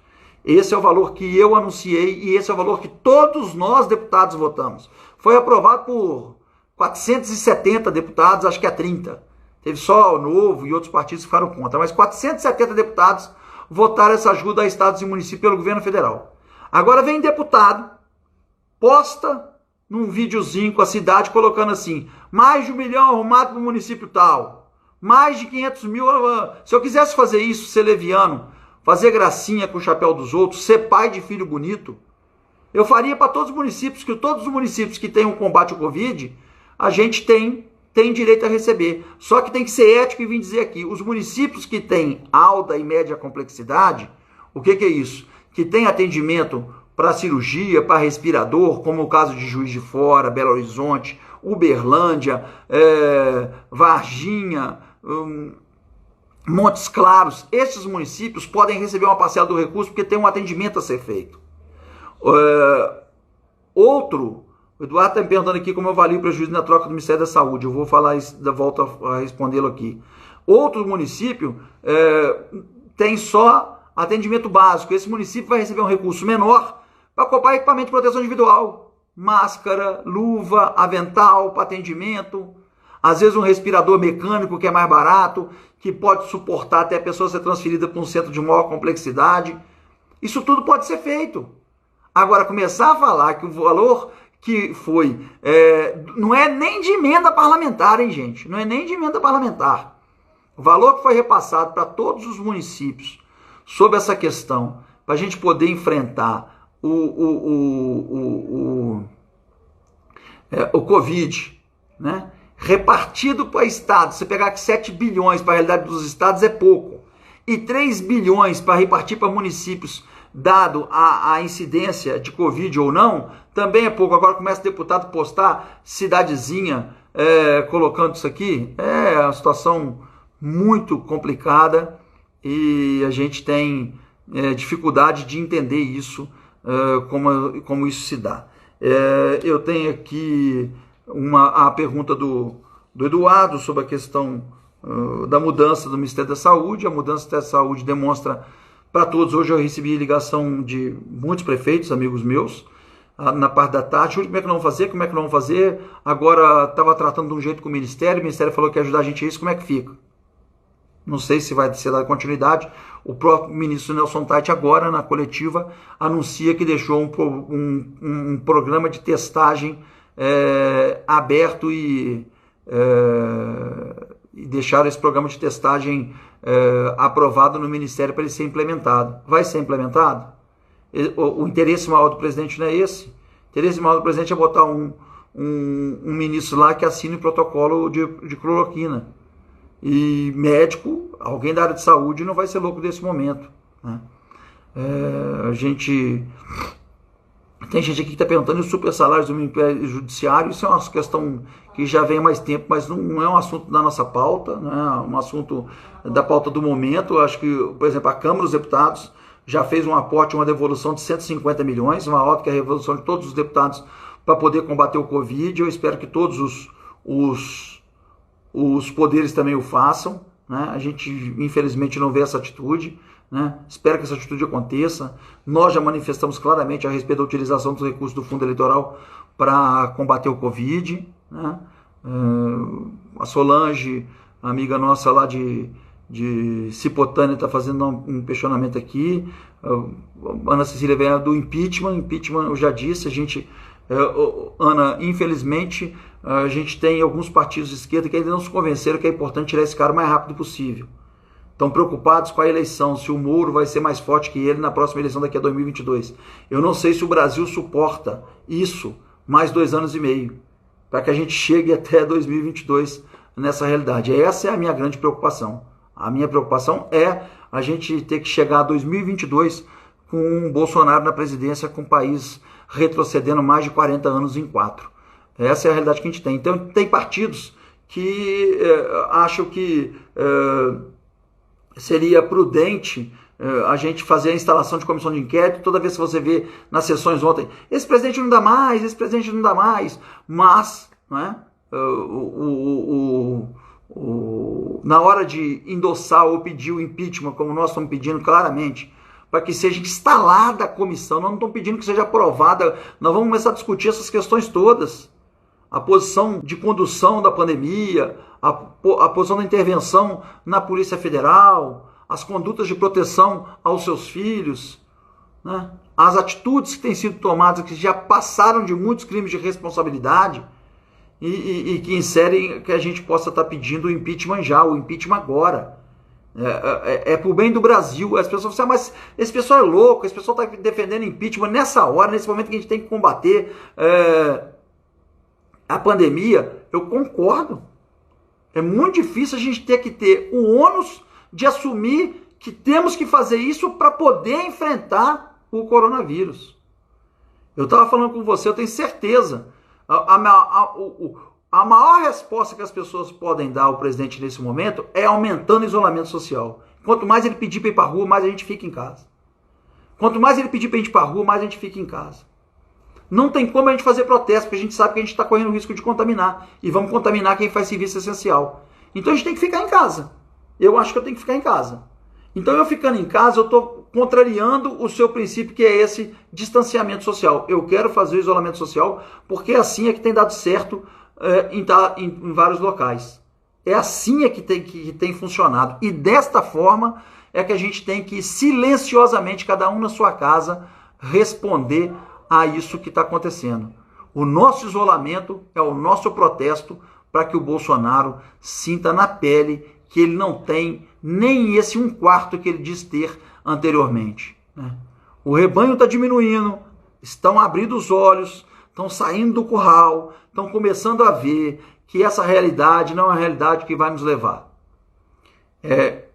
Esse é o valor que eu anunciei e esse é o valor que todos nós deputados votamos. Foi aprovado por 470 deputados, acho que é 30. Teve só o Novo e outros partidos que ficaram contra, mas 470 deputados votaram essa ajuda a estados e municípios pelo governo federal. Agora vem deputado, posta num videozinho com a cidade colocando assim, mais de 1 milhão arrumado para o município tal, mais de 500 mil. Se eu quisesse fazer isso, ser leviano, fazer gracinha com o chapéu dos outros, ser pai de filho bonito, eu faria para todos os municípios, que todos os municípios que têm um combate ao Covid, a gente tem direito a receber. Só que tem que ser ético e vir dizer aqui, os municípios que têm alta e média complexidade, o que é isso? Que tem atendimento para cirurgia, para respirador, como o caso de Juiz de Fora, Belo Horizonte, Uberlândia, Varginha, Montes Claros. Esses municípios podem receber uma parcela do recurso porque tem um atendimento a ser feito. O Eduardo está me perguntando aqui como eu avalio o prejuízo na troca do Ministério da Saúde. Eu vou falar isso, volto a respondê-lo aqui. Outro município tem só atendimento básico. Esse município vai receber um recurso menor para comprar equipamento de proteção individual. Máscara, luva, avental para atendimento. Às vezes um respirador mecânico que é mais barato, que pode suportar até a pessoa ser transferida para um centro de maior complexidade. Isso tudo pode ser feito. Agora, começar a falar que o valor que foi, não é nem de emenda parlamentar, hein, gente? Não é nem de emenda parlamentar. O valor que foi repassado para todos os municípios sobre essa questão, para a gente poder enfrentar o Covid, né? Repartido para estados, você pegar que 7 bilhões para a realidade dos estados é pouco, e 3 bilhões para repartir para municípios, dado a incidência de Covid ou não, também é pouco. Agora começa o deputado a postar cidadezinha colocando isso aqui. É uma situação muito complicada e a gente tem dificuldade de entender isso, como isso se dá. Eu tenho aqui a pergunta do Eduardo sobre a questão da mudança do Ministério da Saúde. A mudança da Saúde demonstra para todos. Hoje eu recebi ligação de muitos prefeitos, amigos meus, na parte da tarde. Júlio, como é que não vamos fazer? Como é que não vamos fazer? Agora estava tratando de um jeito com o Ministério falou que ia ajudar a gente a isso. Como é que fica? Não sei se vai ser dada continuidade. O próprio ministro Nelson Taitti agora, na coletiva, anuncia que deixou um programa de testagem aberto e deixaram esse programa de testagem aprovado no Ministério para ele ser implementado. Vai ser implementado? O interesse maior do presidente não é esse. O interesse maior do presidente é botar um ministro lá que assine o protocolo de cloroquina. E médico, alguém da área de saúde, não vai ser louco desse momento, né? A gente Tem gente aqui que está perguntando os super salários do Ministério Judiciário. Isso é uma questão que já vem há mais tempo, mas não é um assunto da nossa pauta, não é um assunto da pauta do momento. Eu acho que, por exemplo, a Câmara dos Deputados já fez um aporte, uma devolução de 150 milhões, maior do que a devolução de todos os deputados para poder combater o Covid. Eu espero que todos os poderes também o façam, né? A gente, infelizmente, não vê essa atitude, né? Espero que essa atitude aconteça. Nós já manifestamos claramente a respeito da utilização dos recursos do fundo eleitoral para combater o Covid, né? A Solange, amiga nossa lá de Cipotânia, está fazendo um questionamento aqui. A Ana Cecília vem do impeachment. Eu já disse, a gente, Ana, infelizmente, a gente tem alguns partidos de esquerda que ainda não se convenceram que é importante tirar esse cara o mais rápido possível. Estão preocupados com a eleição, se o Moro vai ser mais forte que ele na próxima eleição daqui a 2022. Eu não sei se o Brasil suporta isso mais 2 anos e meio, para que a gente chegue até 2022 nessa realidade. Essa é a minha grande preocupação. A minha preocupação é a gente ter que chegar a 2022 com o Bolsonaro na presidência, com o país retrocedendo mais de 40 anos em 4. Essa é a realidade que a gente tem. Então, tem partidos que acham que seria prudente a gente fazer a instalação de comissão de inquérito. Toda vez que você vê nas sessões ontem, esse presidente não dá mais, esse presidente não dá mais, mas, não é? Na hora de endossar ou pedir o impeachment, como nós estamos pedindo claramente, para que seja instalada a comissão, nós não estamos pedindo que seja aprovada, nós vamos começar a discutir essas questões todas. A posição de condução da pandemia, a posição da intervenção na Polícia Federal, as condutas de proteção aos seus filhos, né? As atitudes que têm sido tomadas, que já passaram de muitos crimes de responsabilidade e que inserem que a gente possa estar pedindo o impeachment já, o impeachment agora. É pro bem do Brasil. As pessoas falam, mas esse pessoal é louco, esse pessoal está defendendo impeachment nessa hora, nesse momento que a gente tem que combater a pandemia. Eu concordo. É muito difícil a gente ter que ter o ônus de assumir que temos que fazer isso para poder enfrentar o coronavírus. Eu estava falando com você, eu tenho certeza. A maior resposta que as pessoas podem dar ao presidente nesse momento é aumentando o isolamento social. Quanto mais ele pedir para ir para a rua, mais a gente fica em casa. Quanto mais ele pedir para a gente ir para a rua, mais a gente fica em casa. Não tem como a gente fazer protesto, porque a gente sabe que a gente está correndo o risco de contaminar. E vamos contaminar quem faz serviço essencial. Então a gente tem que ficar em casa. Eu acho que eu tenho que ficar em casa. Então eu ficando em casa, eu estou contrariando o seu princípio, que é esse distanciamento social. Eu quero fazer o isolamento social, porque assim é que tem dado certo em vários locais. É assim é que tem funcionado. E desta forma é que a gente tem que silenciosamente, cada um na sua casa, responder a isso que está acontecendo. O nosso isolamento é o nosso protesto para que o Bolsonaro sinta na pele que ele não tem nem esse 1/4 que ele diz ter anteriormente, né? O rebanho está diminuindo, estão abrindo os olhos, estão saindo do curral, estão começando a ver que essa realidade não é a realidade que vai nos levar.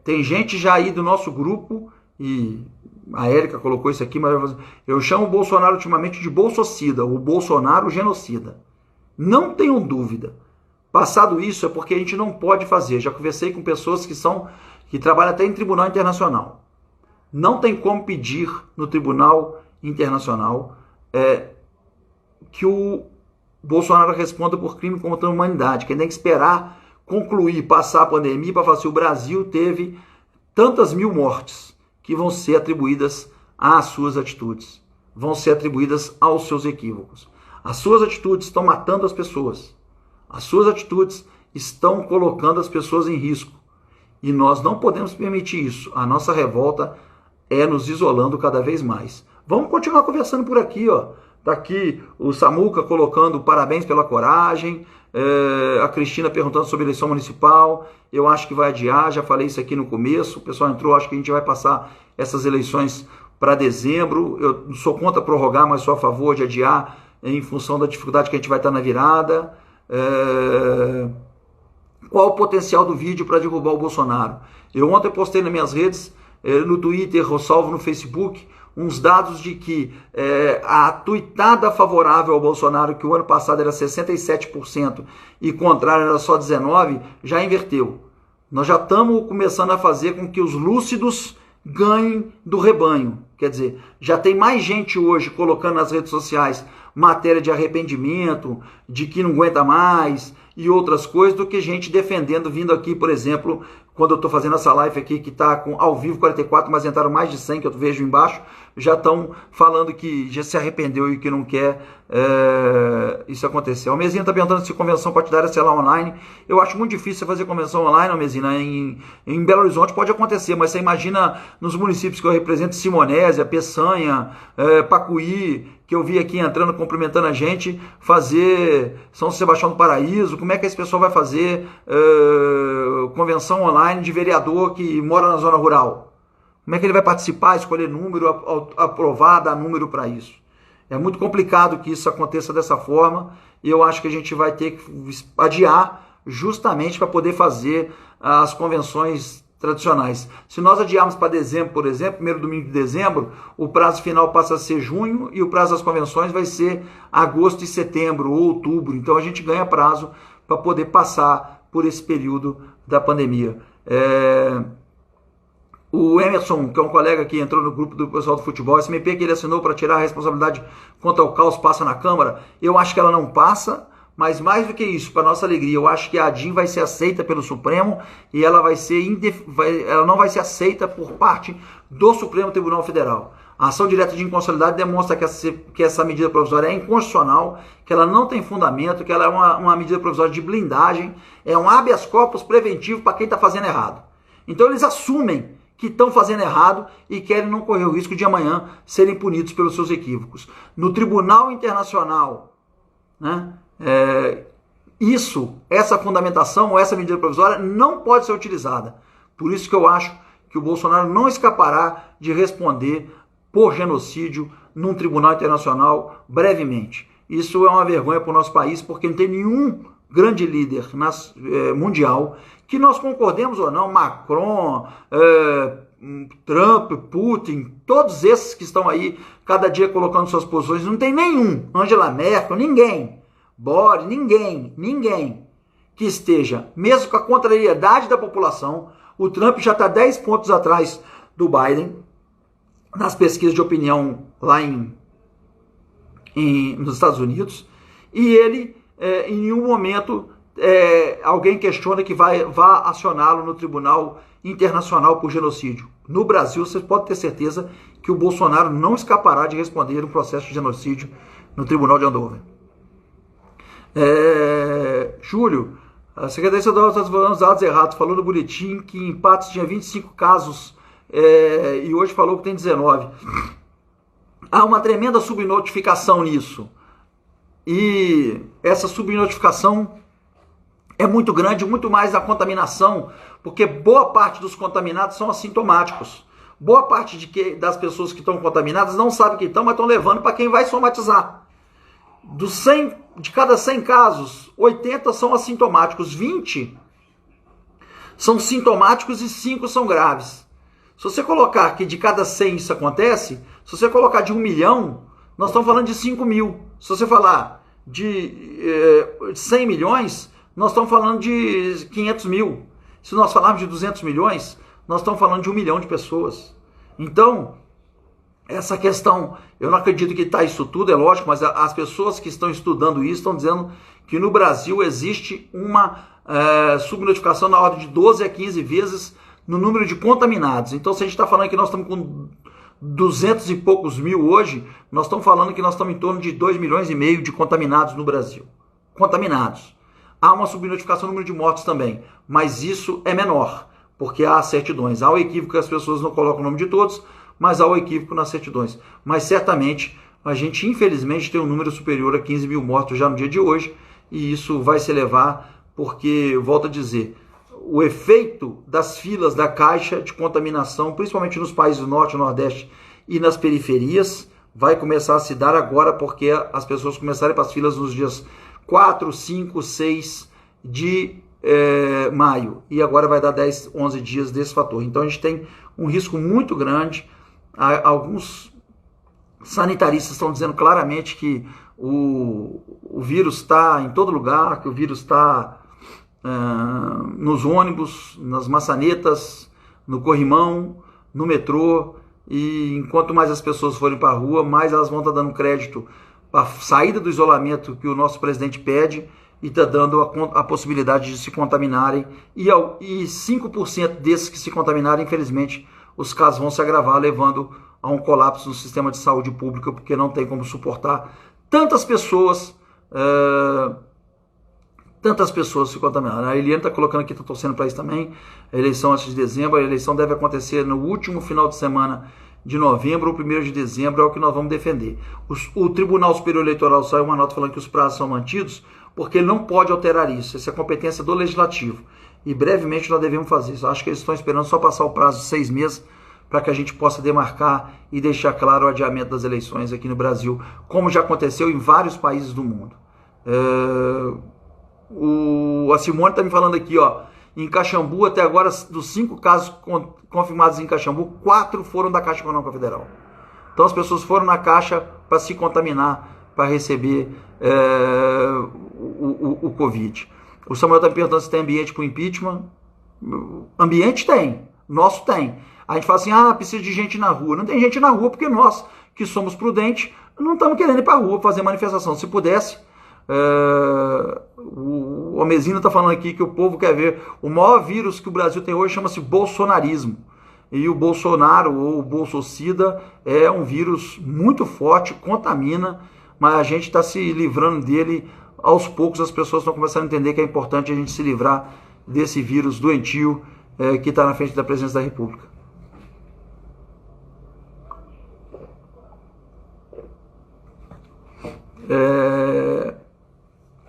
Tem gente já aí do nosso grupo, e a Érica colocou isso aqui, mas eu chamo o Bolsonaro ultimamente de bolsocida, o Bolsonaro genocida. Não tenham dúvida. Passado isso é porque a gente não pode fazer. Já conversei com pessoas que trabalham até em tribunal internacional. Não tem como pedir no tribunal internacional que o Bolsonaro responda por crime contra a humanidade. Quem tem que esperar concluir, passar a pandemia para falar assim, o Brasil teve tantas mil mortes que vão ser atribuídas às suas atitudes, vão ser atribuídas aos seus equívocos. As suas atitudes estão matando as pessoas. As suas atitudes estão colocando as pessoas em risco. E nós não podemos permitir isso. A nossa revolta é nos isolando cada vez mais. Vamos continuar conversando por aqui, ó. Tá aqui o Samuca colocando parabéns pela coragem. A Cristina perguntando sobre a eleição municipal. Eu acho que vai adiar, já falei isso aqui no começo. O pessoal entrou, acho que a gente vai passar essas eleições para dezembro. Eu não sou contra prorrogar, mas sou a favor de adiar em função da dificuldade que a gente vai estar na virada. Qual o potencial do vídeo para derrubar o Bolsonaro? Eu ontem postei nas minhas redes, no Twitter, ou salvo no Facebook, uns dados de que a tuitada favorável ao Bolsonaro, que o ano passado era 67% e contrário era só 19%, já inverteu. Nós já estamos começando a fazer com que os lúcidos ganhem do rebanho. Quer dizer, já tem mais gente hoje colocando nas redes sociais matéria de arrependimento, de que não aguenta mais e outras coisas, do que gente defendendo, vindo aqui, por exemplo, quando eu estou fazendo essa live aqui, que está com ao vivo 44, mas entraram mais de 100, que eu vejo embaixo, já estão falando que já se arrependeu e que não quer isso acontecer. A Almezina está perguntando se convenção partidária será online. Eu acho muito difícil fazer convenção online, Almezina. Em Belo Horizonte pode acontecer, mas você imagina nos municípios que eu represento, Simonésia, Peçanha, Pacuí, que eu vi aqui entrando, cumprimentando a gente, fazer São Sebastião do Paraíso. Como é que esse pessoal vai fazer convenção online de vereador que mora na zona rural? Como é que ele vai participar, escolher número, aprovar, dar número para isso? É muito complicado que isso aconteça dessa forma, e eu acho que a gente vai ter que adiar justamente para poder fazer as convenções tradicionais. Se nós adiarmos para dezembro, por exemplo, primeiro domingo de dezembro, o prazo final passa a ser junho e o prazo das convenções vai ser agosto e setembro ou outubro. Então a gente ganha prazo para poder passar por esse período da pandemia. O Emerson, que é um colega que entrou no grupo do pessoal do futebol, esse MP que ele assinou para tirar a responsabilidade contra o caos passa na Câmara, eu acho que ela não passa, mas mais do que isso, para nossa alegria, eu acho que a ADIM vai ser aceita pelo Supremo e ela ela não vai ser aceita por parte do Supremo Tribunal Federal. A ação direta de inconstitucionalidade demonstra que essa medida provisória é inconstitucional, que ela não tem fundamento, que ela é uma medida provisória de blindagem, é um habeas corpus preventivo para quem está fazendo errado. Então eles assumem que estão fazendo errado e querem não correr o risco de amanhã serem punidos pelos seus equívocos. No Tribunal Internacional, né, essa fundamentação, ou essa medida provisória não pode ser utilizada. Por isso que eu acho que o Bolsonaro não escapará de responder por genocídio num Tribunal Internacional brevemente. Isso é uma vergonha para o nosso país, porque não tem nenhum grande líder mundial, que nós concordemos ou não, Macron, Trump, Putin, todos esses que estão aí cada dia colocando suas posições, não tem nenhum, Angela Merkel, ninguém, Boris, ninguém que esteja, mesmo com a contrariedade da população. O Trump já está 10 pontos atrás do Biden nas pesquisas de opinião lá nos Estados Unidos, e ele em nenhum momento alguém questiona que vá acioná-lo no Tribunal Internacional por genocídio. No Brasil, você pode ter certeza que o Bolsonaro não escapará de responder um processo de genocídio no Tribunal de Andover. Júlio, a Secretaria Estadual está falando os dados errados, falou no boletim que em Patos tinha 25 casos e hoje falou que tem 19. Há uma tremenda subnotificação nisso. E essa subnotificação é muito grande, muito mais da contaminação, porque boa parte dos contaminados são assintomáticos. Boa parte das pessoas que estão contaminadas não sabem que estão, mas estão levando para quem vai somatizar. De cada 100 casos, 80 são assintomáticos, 20 são sintomáticos e 5 são graves. Se você colocar que de cada 100 isso acontece, se você colocar de 1 milhão, nós estamos falando de 5 mil. Se você falar de 100 milhões, nós estamos falando de 500 mil. Se nós falarmos de 200 milhões, nós estamos falando de 1 milhão de pessoas. Então, essa questão, eu não acredito que está isso tudo, é lógico, mas as pessoas que estão estudando isso estão dizendo que no Brasil existe uma subnotificação na ordem de 12 a 15 vezes no número de contaminados. Então, se a gente está falando que nós estamos com 200 e poucos mil hoje, nós estamos falando que nós estamos em torno de 2 milhões e meio de contaminados no Brasil. Contaminados. Há uma subnotificação no número de mortos também, mas isso é menor, porque há certidões. Há o equívoco que as pessoas não colocam o nome de todos, mas há o equívoco nas certidões. Mas certamente a gente, infelizmente, tem um número superior a 15 mil mortos já no dia de hoje, e isso vai se elevar, porque, volto a dizer, o efeito das filas da caixa de contaminação, principalmente nos países do Norte, Nordeste e nas periferias, vai começar a se dar agora, porque as pessoas começarem para as filas nos dias 4, 5, 6 de maio. E agora vai dar 10, 11 dias desse fator. Então a gente tem um risco muito grande. Alguns sanitaristas estão dizendo claramente que o vírus está em todo lugar, que o vírus está nos ônibus, nas maçanetas, no corrimão, no metrô, e enquanto mais as pessoas forem para a rua, mais elas vão estar dando crédito para a saída do isolamento que o nosso presidente pede, e está dando a possibilidade de se contaminarem, e 5% desses que se contaminarem, infelizmente, os casos vão se agravar, levando a um colapso no sistema de saúde pública, porque não tem como suportar tantas pessoas se contaminaram. A Eliane está colocando aqui, está torcendo para isso também. A eleição antes de dezembro, a eleição deve acontecer no último final de semana de novembro ou 1º de dezembro, é o que nós vamos defender. O Tribunal Superior Eleitoral saiu uma nota falando que os prazos são mantidos, porque ele não pode alterar isso. Essa é a competência do Legislativo. E brevemente nós devemos fazer isso. Acho que eles estão esperando só passar o prazo de 6 meses para que a gente possa demarcar e deixar claro o adiamento das eleições aqui no Brasil, como já aconteceu em vários países do mundo. A Simone está me falando aqui, ó, em Caxambu, até agora, dos 5 casos confirmados em Caxambu, 4 foram da Caixa Econômica Federal. Então as pessoas foram na Caixa para se contaminar, para receber o Covid. O Samuel está me perguntando se tem ambiente para o impeachment. Ambiente tem, nosso tem. A gente fala assim, precisa de gente na rua. Não tem gente na rua porque nós, que somos prudentes, não estamos querendo ir para a rua fazer manifestação. Se pudesse, o Omezino está falando aqui que o povo quer ver. O maior vírus que o Brasil tem hoje chama-se bolsonarismo. E o Bolsonaro, ou o bolsocida, é um vírus muito forte, contamina, mas a gente está se livrando dele aos poucos. As pessoas estão começando a entender que é importante a gente se livrar desse vírus doentio que está na frente da presidência da República.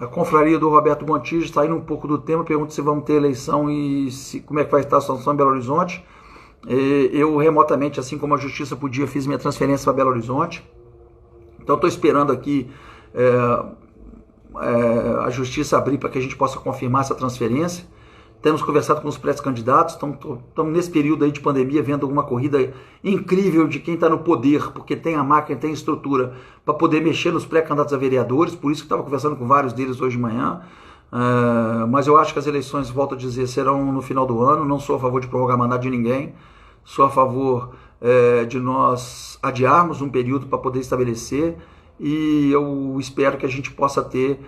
A confraria do Roberto Montijo está indo um pouco do tema, pergunta se vamos ter eleição e como é que vai estar a situação em Belo Horizonte. Eu remotamente, assim como a Justiça podia, fiz minha transferência para Belo Horizonte. Então estou esperando aqui a Justiça abrir para que a gente possa confirmar essa transferência. Temos conversado com os pré-candidatos, estamos nesse período aí de pandemia vendo uma corrida incrível de quem está no poder, porque tem a máquina, tem a estrutura para poder mexer nos pré-candidatos a vereadores, por isso que estava conversando com vários deles hoje de manhã. Mas eu acho que as eleições, volto a dizer, serão no final do ano. Não sou a favor de prorrogar mandato de ninguém, sou a favor de nós adiarmos um período para poder estabelecer, e eu espero que a gente possa ter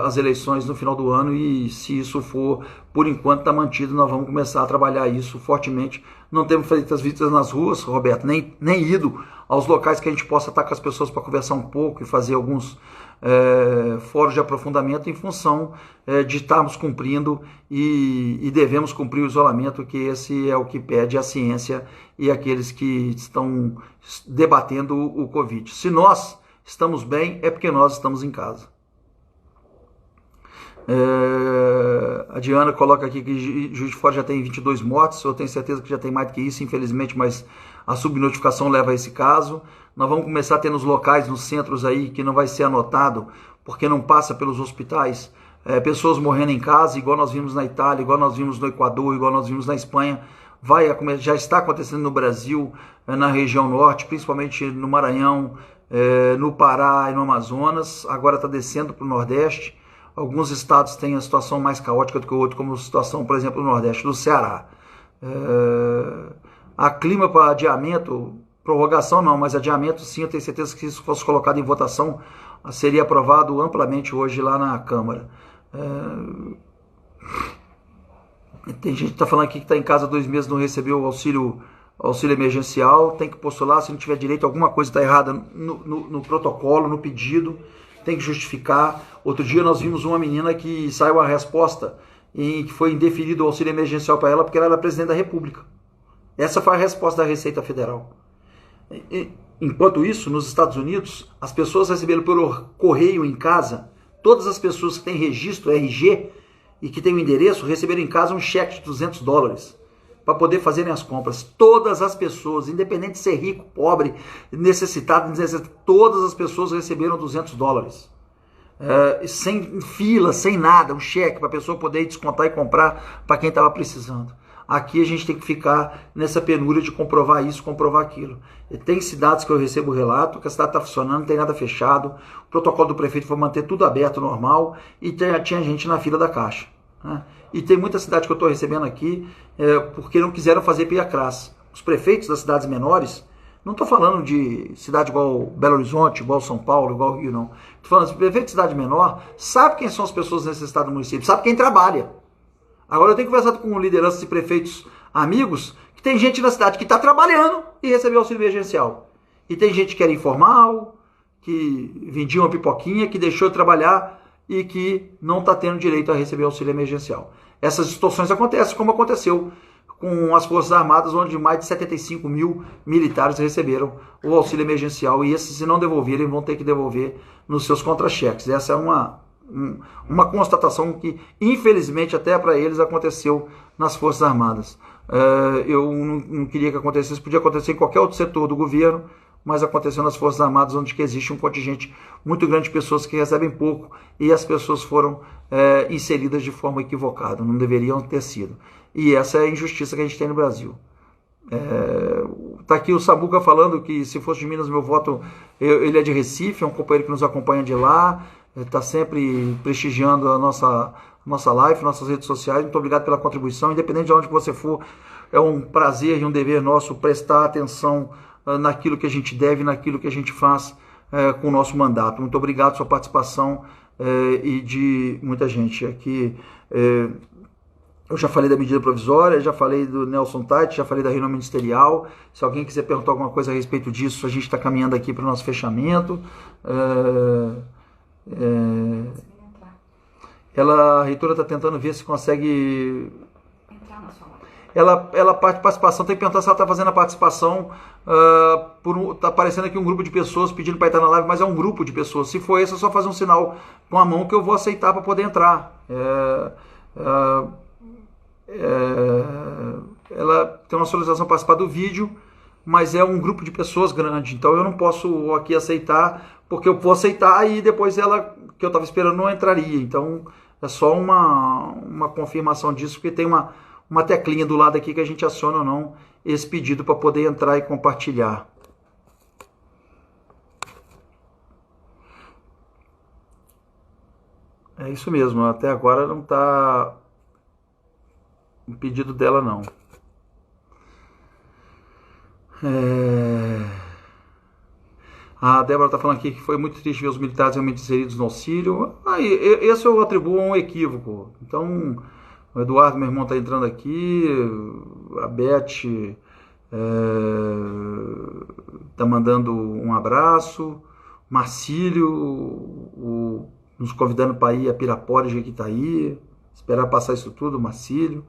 as eleições no final do ano, e se isso for, por enquanto está mantido, nós vamos começar a trabalhar isso fortemente. Não temos feito as visitas nas ruas, Roberto, nem ido aos locais que a gente possa estar com as pessoas para conversar um pouco e fazer alguns fóruns de aprofundamento, em função de estarmos cumprindo e devemos cumprir o isolamento, que esse é o que pede a ciência e aqueles que estão debatendo o Covid. Se nós estamos bem, é porque nós estamos em casa. A Diana coloca aqui que Juiz de Fora já tem 22 mortes. Eu tenho certeza que já tem mais do que isso, infelizmente, mas a subnotificação leva a esse caso. Nós vamos começar a ter nos locais, nos centros aí, que não vai ser anotado, porque não passa pelos hospitais, pessoas morrendo em casa, igual nós vimos na Itália, igual nós vimos no Equador, igual nós vimos na Espanha. Já está acontecendo no Brasil, na região norte, principalmente no Maranhão, no Pará e no Amazonas. Agora está descendo para o Nordeste. Alguns estados têm a situação mais caótica do que o outro, como a situação, por exemplo, no Nordeste, do Ceará. Há clima para adiamento, prorrogação não, mas adiamento sim. Eu tenho certeza que se isso fosse colocado em votação, seria aprovado amplamente hoje lá na Câmara. Tem gente que está falando aqui que está em casa 2 meses, não recebeu o auxílio emergencial, tem que postular. Se não tiver direito, alguma coisa está errada no protocolo, no pedido, tem que justificar. Outro dia nós vimos uma menina que saiu a resposta em que foi indeferido o auxílio emergencial para ela porque ela era presidente da República. Essa foi a resposta da Receita Federal. Enquanto isso, nos Estados Unidos, as pessoas receberam pelo correio em casa, todas as pessoas que têm registro RG e que têm o endereço, receberam em casa um cheque de $200 para poder fazerem as compras. Todas as pessoas, independente de ser rico, pobre, necessitado, todas as pessoas receberam $200. Sem fila, sem nada, um cheque para a pessoa poder descontar e comprar para quem estava precisando. Aqui a gente tem que ficar nessa penúria de comprovar isso, comprovar aquilo. E tem cidades que eu recebo relato que a cidade está funcionando, não tem nada fechado, o protocolo do prefeito foi manter tudo aberto, normal, e tinha gente na fila da Caixa. Né? E tem muita cidade que eu estou recebendo aqui porque não quiseram fazer PIA-CRAS. Os prefeitos das cidades menores, não estou falando de cidade igual Belo Horizonte, igual São Paulo, igual Rio, não. Estou falando de prefeito de cidade menor, sabe quem são as pessoas necessitadas do município, sabe quem trabalha. Agora eu tenho conversado com lideranças e prefeitos amigos que tem gente na cidade que está trabalhando e recebeu auxílio emergencial. E tem gente que era informal, que vendia uma pipoquinha, que deixou de trabalhar e que não está tendo direito a receber auxílio emergencial. Essas distorções acontecem, como aconteceu com as Forças Armadas, onde mais de 75 mil militares receberam o auxílio emergencial, e esses, se não devolverem, vão ter que devolver nos seus contra-cheques. Essa é uma constatação que, infelizmente, até para eles aconteceu nas Forças Armadas. Eu não queria que acontecesse, podia acontecer em qualquer outro setor do governo, mas aconteceu nas Forças Armadas, onde existe um contingente muito grande de pessoas que recebem pouco, e as pessoas foram inseridas de forma equivocada, não deveriam ter sido. E essa é a injustiça que a gente tem no Brasil. Tá aqui o Samuca falando que se fosse de Minas meu voto, ele é de Recife, é um companheiro que nos acompanha de lá, está sempre prestigiando a nossa live, nossas redes sociais. Muito obrigado pela contribuição, independente de onde você for, é um prazer e um dever nosso prestar atenção naquilo que a gente deve, naquilo que a gente faz com o nosso mandato. Muito obrigado pela sua participação e de muita gente aqui. Eu já falei da medida provisória, já falei do Nelson Tait, já falei da reunião ministerial. Se alguém quiser perguntar alguma coisa a respeito disso, a gente está caminhando aqui para o nosso fechamento. A reitora está tentando ver se consegue entrar na sua live. Ela participação, tem que perguntar se ela está fazendo a participação. Está aparecendo aqui um grupo de pessoas pedindo para entrar na live, mas é um grupo de pessoas. Se for isso, é só fazer um sinal com a mão que eu vou aceitar para poder entrar. Ela tem uma solicitação para participar do vídeo, mas é um grupo de pessoas grande, então eu não posso aqui aceitar, porque eu vou aceitar e depois ela, que eu estava esperando, não entraria. Então é só uma confirmação disso, porque tem uma teclinha do lado aqui que a gente aciona ou não esse pedido para poder entrar e compartilhar. É isso mesmo, até agora não está o pedido dela, não. A Débora está falando aqui que foi muito triste ver os militares realmente inseridos no auxílio. Esse eu atribuo a um equívoco. Então, o Eduardo, meu irmão, está entrando aqui, a Beth está mandando um abraço, Marcílio nos convidando para ir a Pirapora, Jequitaí, esperar passar isso tudo, Marcílio.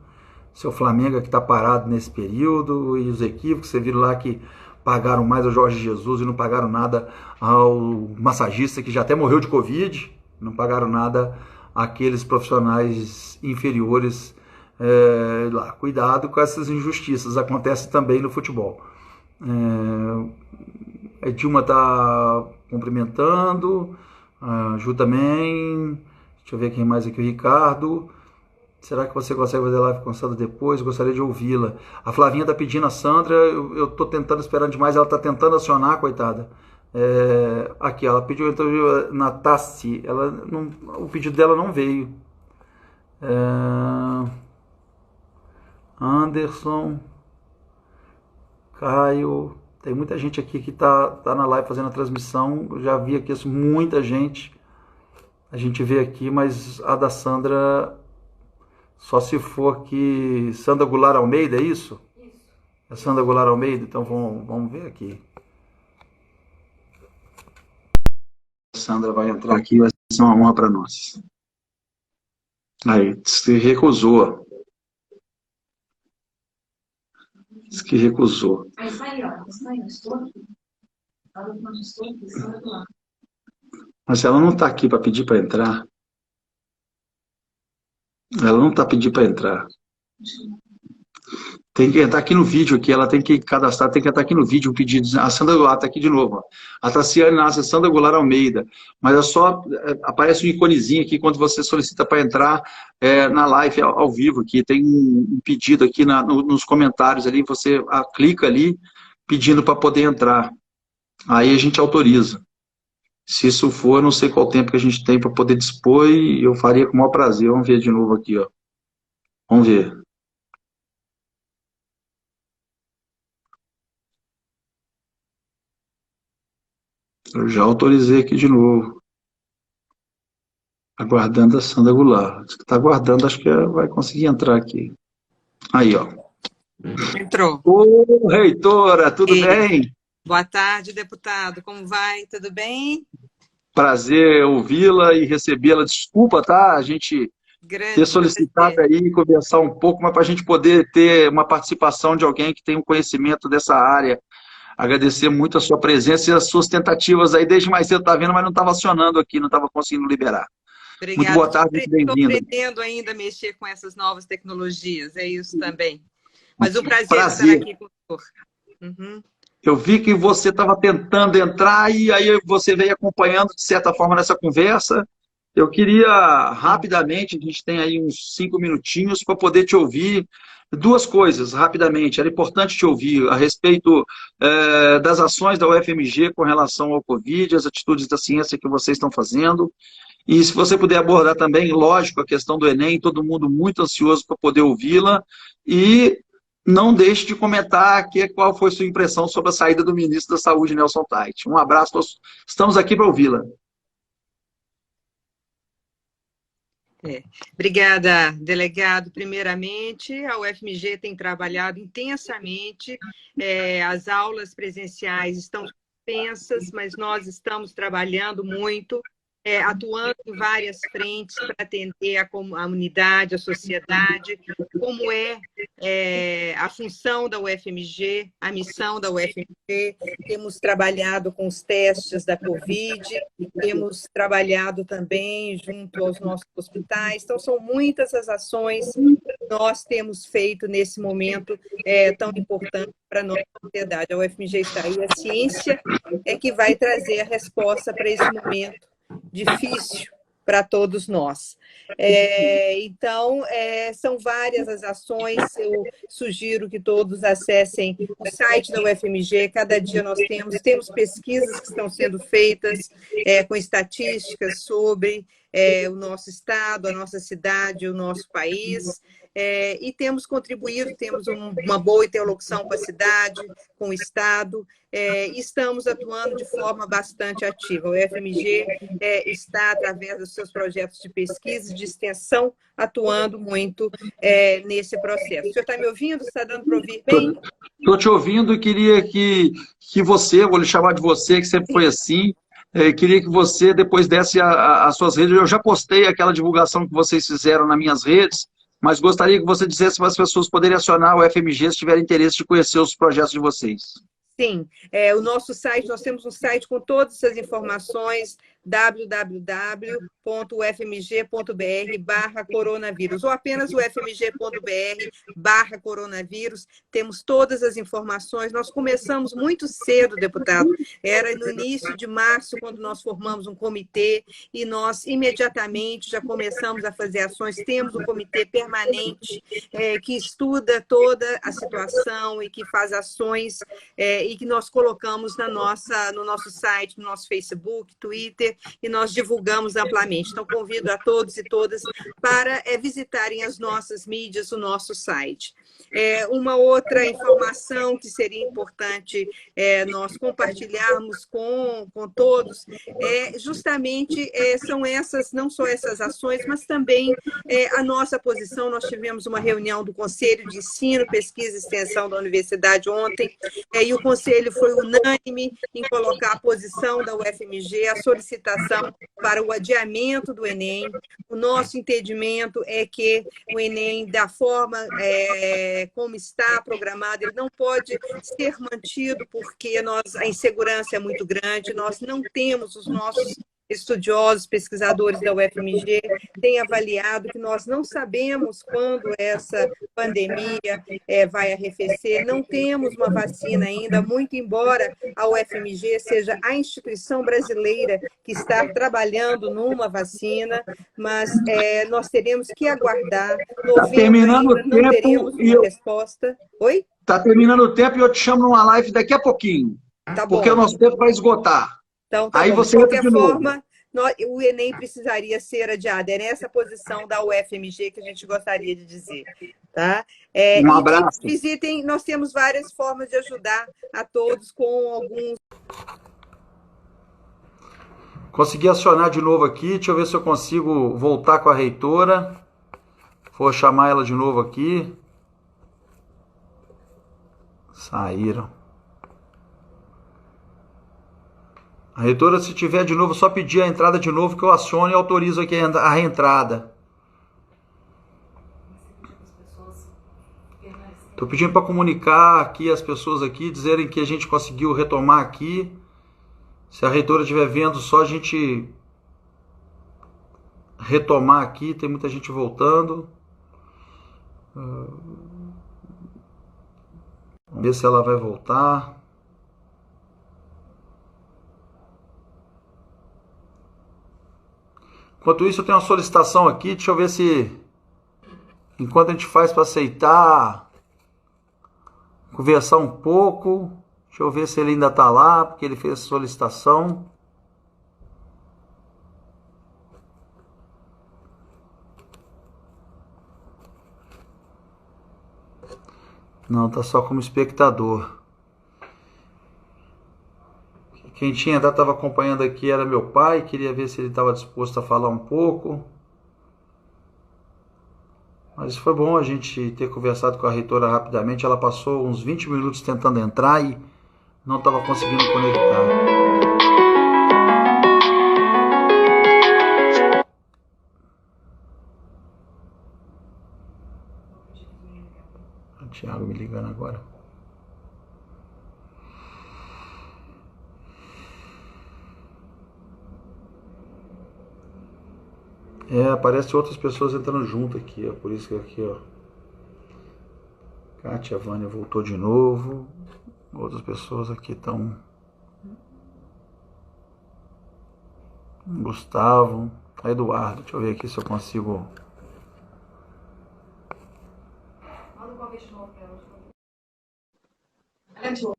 Seu Flamengo que está parado nesse período, e os equívocos, você viram lá que pagaram mais ao Jorge Jesus e não pagaram nada ao massagista que já até morreu de Covid, não pagaram nada àqueles profissionais inferiores lá. Cuidado com essas injustiças, acontece também no futebol. A Dilma está cumprimentando, a Ju também, deixa eu ver quem mais aqui, o Ricardo. Será que você consegue fazer live com a Sandra depois? Gostaria de ouvi-la. A Flavinha está pedindo a Sandra, eu estou tentando, esperando demais, ela está tentando acionar, coitada. Aqui, ela pediu na Tassi, o pedido dela não veio. Anderson, Caio, tem muita gente aqui que tá na live fazendo a transmissão, eu já vi aqui muita gente, a gente vê aqui, mas a da Sandra... Só se for aqui Sandra Goulart Almeida, é isso? Isso. É Sandra Goulart Almeida? Então vamos ver aqui. A Sandra vai entrar aqui, vai ser uma honra para nós. Aí, se recusou. Diz que recusou. Aí está aí, ó. Está aí, estou aqui. Mas ela não está aqui para pedir para entrar. Ela não está pedindo para entrar. Tem que entrar aqui no vídeo, aqui, ela tem que cadastrar, tem que entrar aqui no vídeo, um pedido. A Sandra Goulart está aqui de novo. Ó. A Tassiane Nasce, Sandra Goulart Almeida. Mas é só, aparece um iconezinho aqui quando você solicita para entrar na live ao vivo aqui. Tem um pedido aqui nos comentários ali, você clica ali pedindo para poder entrar. Aí a gente autoriza. Se isso for, não sei qual tempo que a gente tem para poder dispor e eu faria com o maior prazer. Vamos ver de novo aqui, ó. Vamos ver. Eu já autorizei aqui de novo. Aguardando a Sandra Goulart. Está aguardando, acho que vai conseguir entrar aqui. Aí, ó. Entrou. Ô, reitora, tudo bem? Boa tarde, deputado. Como vai? Tudo bem? Prazer ouvi-la e recebê-la. Desculpa, tá? A gente ter solicitado aí e conversar um pouco, mas para a gente poder ter uma participação de alguém que tem um conhecimento dessa área. Agradecer muito a sua presença e as suas tentativas aí. Desde mais cedo tá vendo, mas não estava acionando aqui, não estava conseguindo liberar. Obrigada. Muito boa tarde, muito bem-vindo. Estou aprendendo ainda a mexer com essas novas tecnologias, é isso também. Mas o prazer de estar aqui com o senhor. Uhum. Eu vi que você estava tentando entrar e aí você veio acompanhando, de certa forma, nessa conversa. Eu queria, rapidamente, a gente tem aí uns 5 minutinhos para poder te ouvir. Duas coisas, rapidamente. Era importante te ouvir a respeito das ações da UFMG com relação ao Covid, as atitudes da ciência que vocês estão fazendo. E se você puder abordar também, lógico, a questão do Enem, todo mundo muito ansioso para poder ouvi-la. E não deixe de comentar aqui qual foi sua impressão sobre a saída do ministro da Saúde, Nelson Tait. Um abraço, nós estamos aqui para ouvi-la. Obrigada, delegado. Primeiramente, a UFMG tem trabalhado intensamente, as aulas presenciais estão suspensas, mas nós estamos trabalhando muito, atuando em várias frentes para atender a comunidade, a sociedade, como a função da UFMG, a missão da UFMG. Temos trabalhado com os testes da Covid, temos trabalhado também junto aos nossos hospitais. Então, são muitas as ações que nós temos feito nesse momento tão importante para a nossa sociedade. A UFMG está aí, a ciência é que vai trazer a resposta para esse momento difícil para todos nós. Então, são várias as ações, eu sugiro que todos acessem o site da UFMG, cada dia nós temos pesquisas que estão sendo feitas com estatísticas sobre o nosso estado, a nossa cidade, o nosso país, e temos contribuído, temos uma boa interlocução com a cidade, com o estado, e estamos atuando de forma bastante ativa. O UFMG está, através dos seus projetos de pesquisa e de extensão, atuando muito nesse processo. O senhor está me ouvindo? Está dando para ouvir bem? Estou te ouvindo e queria que você, vou lhe chamar de você, que sempre foi assim, queria que você depois desse as suas redes. Eu já postei aquela divulgação que vocês fizeram nas minhas redes, mas gostaria que você dissesse para as pessoas poderem acionar o FMG se tiverem interesse de conhecer os projetos de vocês. Sim, o nosso site, nós temos um site com todas essas informações, www.ufmg.br/coronavírus, ou apenas ufmg.br/coronavírus, temos todas as informações. Nós começamos muito cedo, deputado, era no início de março, quando nós formamos um comitê, e nós imediatamente já começamos a fazer ações. Temos um comitê permanente que estuda toda a situação e que faz ações, e que nós colocamos no nosso site, no nosso Facebook, Twitter, e nós divulgamos amplamente. Então, convido a todos e todas para visitarem as nossas mídias, o nosso site. Uma outra informação que seria importante nós compartilharmos com todos, justamente são essas, não só essas ações, mas também a nossa posição. Nós tivemos uma reunião do Conselho de Ensino, Pesquisa e Extensão da Universidade ontem, e o Conselho foi unânime em colocar a posição da UFMG, a solicitação para o adiamento do Enem. O nosso entendimento é que o Enem, da forma como está programado, ele não pode ser mantido porque a insegurança é muito grande, nós não temos os nossos estudiosos, pesquisadores da UFMG têm avaliado que nós não sabemos quando essa pandemia vai arrefecer, não temos uma vacina ainda, muito embora a UFMG seja a instituição brasileira que está trabalhando numa vacina, mas nós teremos que aguardar. Está terminando o não tempo teremos uma resposta. Oi? Está terminando o tempo e eu te chamo numa live daqui a pouquinho, Tá porque bom. o nosso tempo vai esgotar. Então, tá Aí bom. você De entra qualquer de novo. forma, o Enem precisaria ser adiado. É nessa posição da UFMG que a gente gostaria de dizer. Tá? Um abraço. E visitem, nós temos várias formas de ajudar a todos com alguns... Consegui acionar de novo aqui, deixa eu ver se eu consigo voltar com a reitora. Vou chamar ela de novo aqui. Saíram. A reitora, se tiver de novo, só pedir a entrada de novo que eu aciono e autorizo aqui a reentrada. Estou pedindo para comunicar aqui as pessoas aqui, dizerem que a gente conseguiu retomar aqui. Se a reitora estiver vendo, só a gente retomar aqui. Tem muita gente voltando. Vamos ver se ela vai voltar. Enquanto isso, eu tenho uma solicitação aqui. Deixa eu ver se, enquanto a gente faz para aceitar, conversar um pouco. Deixa eu ver se ele ainda está lá, porque ele fez a solicitação. Não, tá só como espectador. Quem ainda estava acompanhando aqui era meu pai, queria ver se ele estava disposto a falar um pouco. Mas foi bom a gente ter conversado com a reitora rapidamente. Ela passou uns 20 minutos tentando entrar e não estava conseguindo conectar. O Thiago me ligando agora. Aparece outras pessoas entrando junto aqui, ó. Por isso que aqui, ó. Kátia, Vânia voltou de novo. Outras pessoas aqui estão. Gustavo, Eduardo. Deixa eu ver aqui se eu consigo. Manda um convite novo para ela. Ela entrou.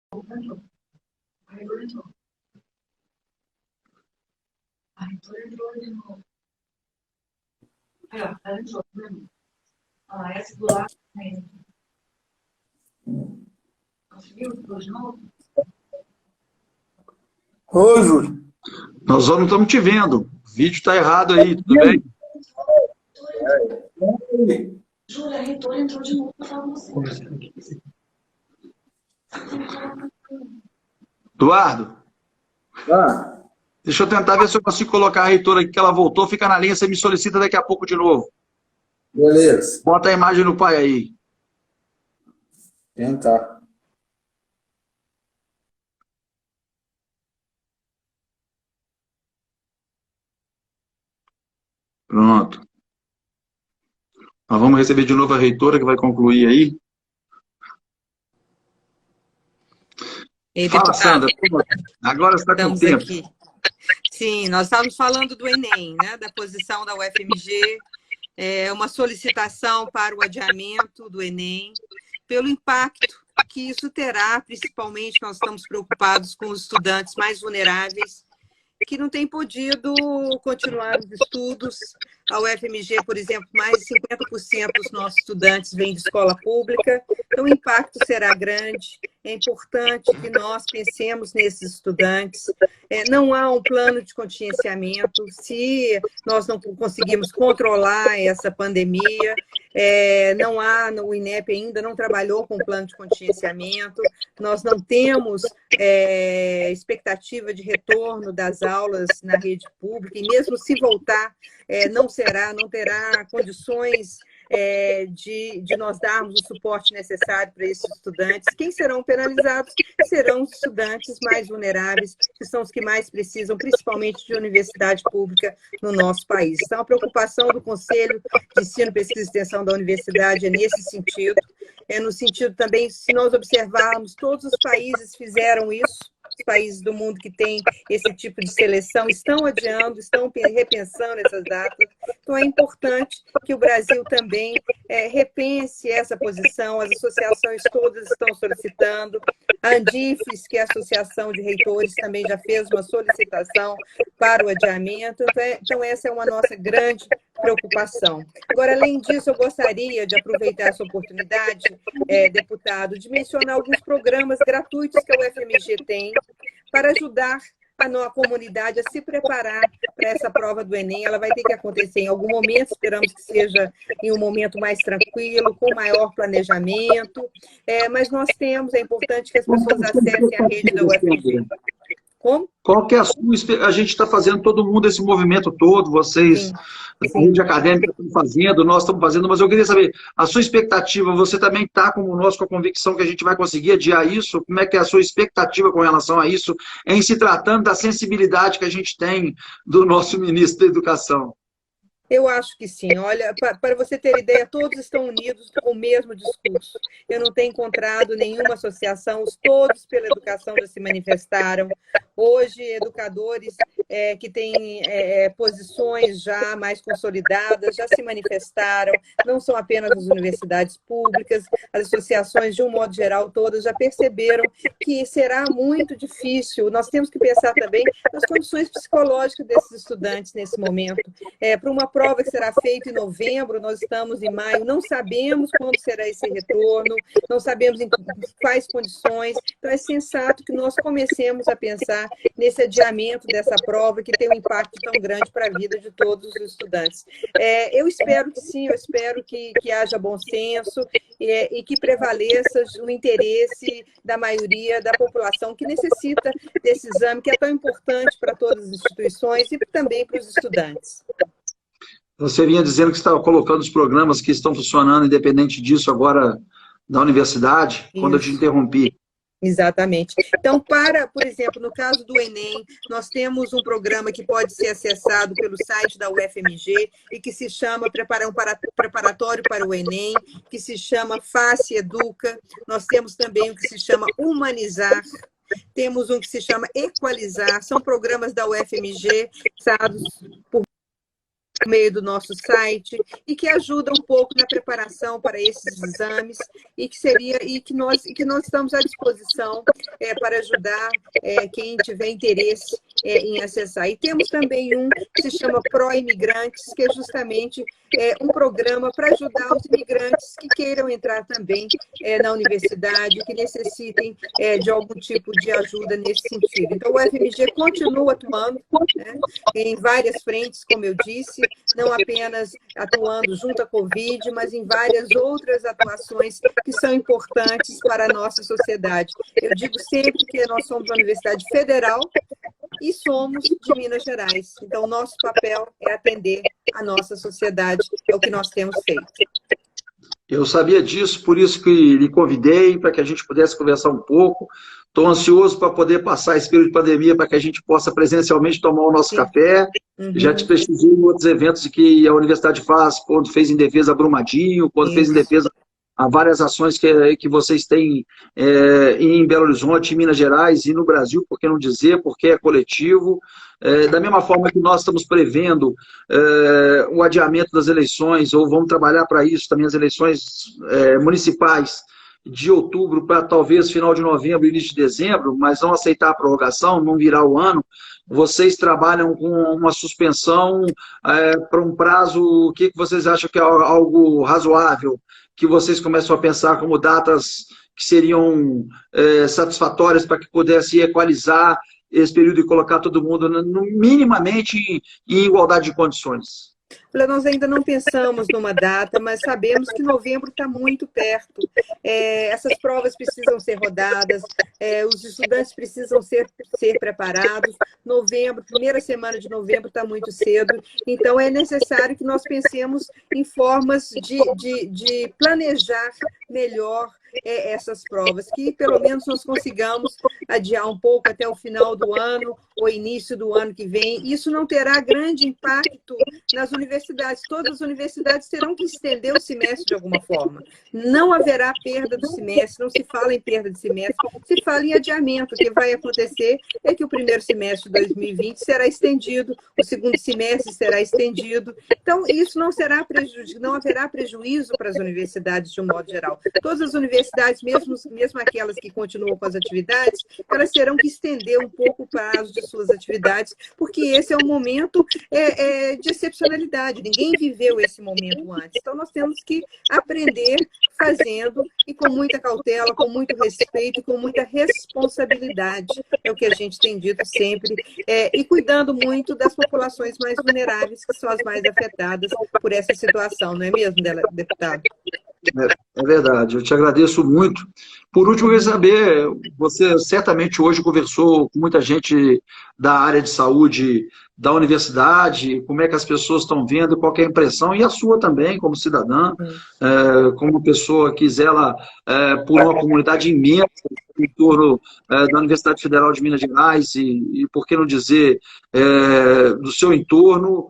A reitora entrou. A reitora entrou de novo. Ela entrou, né? Essa do lado também. Conseguiu? Entrou de novo? Oi, Júlio. Nós não estamos te vendo. O vídeo está errado aí, tudo bem? Júlia, a reitora entrou de novo para falar com você. Eduardo? Deixa eu tentar ver se eu consigo colocar a reitora aqui, que ela voltou. Fica na linha, você me solicita daqui a pouco de novo. Beleza. Bota a imagem do pai aí. Tentar. Pronto. Nós vamos receber de novo a reitora, que vai concluir aí. Fala, Sandra. Agora você está com tempo. Aqui. Sim, nós estávamos falando do Enem, né, da posição da UFMG, uma solicitação para o adiamento do Enem, pelo impacto que isso terá, principalmente nós estamos preocupados com os estudantes mais vulneráveis, que não têm podido continuar os estudos. A UFMG, por exemplo, mais de 50% dos nossos estudantes vêm de escola pública, então o impacto será grande. É importante que nós pensemos nesses estudantes. Não há um plano de contingenciamento. Se nós não conseguimos controlar essa pandemia, não há, o INEP ainda não trabalhou com plano de contingenciamento, nós não temos expectativa de retorno das aulas na rede pública, e mesmo se voltar, não terá condições de nós darmos o suporte necessário para esses estudantes. Quem serão penalizados serão os estudantes mais vulneráveis, que são os que mais precisam, principalmente de universidade pública no nosso país. Então, a preocupação do Conselho de Ensino, Pesquisa e Extensão da Universidade é nesse sentido. No sentido também, se nós observarmos, todos os países fizeram isso. Os países do mundo que têm esse tipo de seleção estão adiando, estão repensando essas datas. Então, é importante que o Brasil também repense essa posição. As associações todas estão solicitando. A Andifes, que é a Associação de Reitores, também já fez uma solicitação para o adiamento. Então, essa é uma nossa grande preocupação. Agora, além disso, eu gostaria de aproveitar essa oportunidade, deputado, de mencionar alguns programas gratuitos que a UFMG tem para ajudar a comunidade a se preparar para essa prova do Enem. Ela vai ter que acontecer em algum momento, esperamos que seja em um momento mais tranquilo, com maior planejamento, mas nós temos, é importante que as pessoas acessem a rede da UFMG. Como? Qual que é a gente está fazendo, todo mundo, esse movimento todo, vocês, a rede acadêmica, estão fazendo, nós estamos fazendo, mas eu queria saber, a sua expectativa, você também está como nós, com a convicção que a gente vai conseguir adiar isso? Como é que é a sua expectativa com relação a isso, em se tratando da sensibilidade que a gente tem do nosso ministro da Educação? Eu acho que sim. Olha, para você ter ideia, todos estão unidos com o mesmo discurso. Eu não tenho encontrado nenhuma associação, todos pela educação já se manifestaram. Hoje, educadores que têm posições já mais consolidadas já se manifestaram, não são apenas as universidades públicas, as associações, de um modo geral, todas já perceberam que será muito difícil. Nós temos que pensar também nas condições psicológicas desses estudantes nesse momento. Para uma prova que será feita em novembro, nós estamos em maio, não sabemos quando será esse retorno, não sabemos em quais condições, então é sensato que nós comecemos a pensar nesse adiamento dessa prova que tem um impacto tão grande para a vida de todos os estudantes. Eu espero que sim, eu espero que haja bom senso e que prevaleça o interesse da maioria da população que necessita desse exame, que é tão importante para todas as instituições e também para os estudantes. Você vinha dizendo que estava colocando os programas que estão funcionando, independente disso, agora na universidade, isso, quando eu te interrompi. Exatamente. Então, por exemplo, no caso do Enem, nós temos um programa que pode ser acessado pelo site da UFMG e que se chama Preparatório para o Enem, que se chama Face Educa. Nós temos também o que se chama Humanizar. Temos um que se chama Equalizar. São programas da UFMG, usados por meio do nosso site e que ajuda um pouco na preparação para esses exames e que nós estamos à disposição para ajudar quem tiver interesse em acessar. E temos também um que se chama Pró-Imigrantes, que é justamente um programa para ajudar os imigrantes que queiram entrar também na universidade, que necessitem de algum tipo de ajuda nesse sentido. Então, o UFMG continua atuando, né, em várias frentes, como eu disse, não apenas atuando junto à Covid, mas em várias outras atuações que são importantes para a nossa sociedade. Eu digo sempre que nós somos uma universidade federal e somos de Minas Gerais. Então, o nosso papel é atender a nossa sociedade, é o que nós temos feito. Eu sabia disso, por isso que lhe convidei, para que a gente pudesse conversar um pouco. Estou ansioso para poder passar esse período de pandemia, para que a gente possa presencialmente tomar o nosso café. Uhum. Já te prestigiei em outros eventos que a universidade faz, quando fez em defesa a Brumadinho, quando fez em defesa a várias ações que vocês têm em Belo Horizonte, em Minas Gerais e no Brasil, por que não dizer, porque é coletivo. Da mesma forma que nós estamos prevendo o adiamento das eleições, ou vamos trabalhar para isso também, as eleições municipais de outubro para talvez final de novembro, início de dezembro, mas não aceitar a prorrogação, não virar o ano. Vocês trabalham com uma suspensão para um prazo, o que vocês acham que é algo razoável, que vocês começam a pensar como datas que seriam satisfatórias para que pudesse equalizar esse período e colocar todo mundo minimamente em igualdade de condições? Olha, nós ainda não pensamos numa data, mas sabemos que novembro está muito perto. Essas provas precisam ser rodadas, os estudantes precisam ser preparados. Novembro, primeira semana de novembro está muito cedo, então é necessário que nós pensemos em formas de planejar melhor essas provas, que pelo menos nós consigamos adiar um pouco até o final do ano ou início do ano que vem. Isso não terá grande impacto nas universidades. Todas as universidades terão que estender o semestre de alguma forma. Não haverá perda do semestre, não se fala em perda de semestre, se fala em adiamento. O que vai acontecer é que o primeiro semestre de 2020 será estendido, o segundo semestre será estendido. Então, isso não haverá prejuízo para as universidades de um modo geral. Todas as universidades, mesmo aquelas que continuam com as atividades, elas terão que estender um pouco o prazo de suas atividades, porque esse é um momento de excepcionalidade. Ninguém viveu esse momento antes. Então, nós temos que aprender fazendo e com muita cautela, com muito respeito e com muita responsabilidade. É o que a gente tem dito sempre. E cuidando muito das populações mais vulneráveis, que são as mais afetadas por essa situação, não é mesmo, deputado? É verdade, eu te agradeço muito. Por último, eu queria saber, você certamente hoje conversou com muita gente da área de saúde da universidade, como é que as pessoas estão vendo, qual que é a impressão, e a sua também, como cidadã, como uma pessoa que zela por uma comunidade imensa em torno da Universidade Federal de Minas Gerais e por que não dizer, do seu entorno,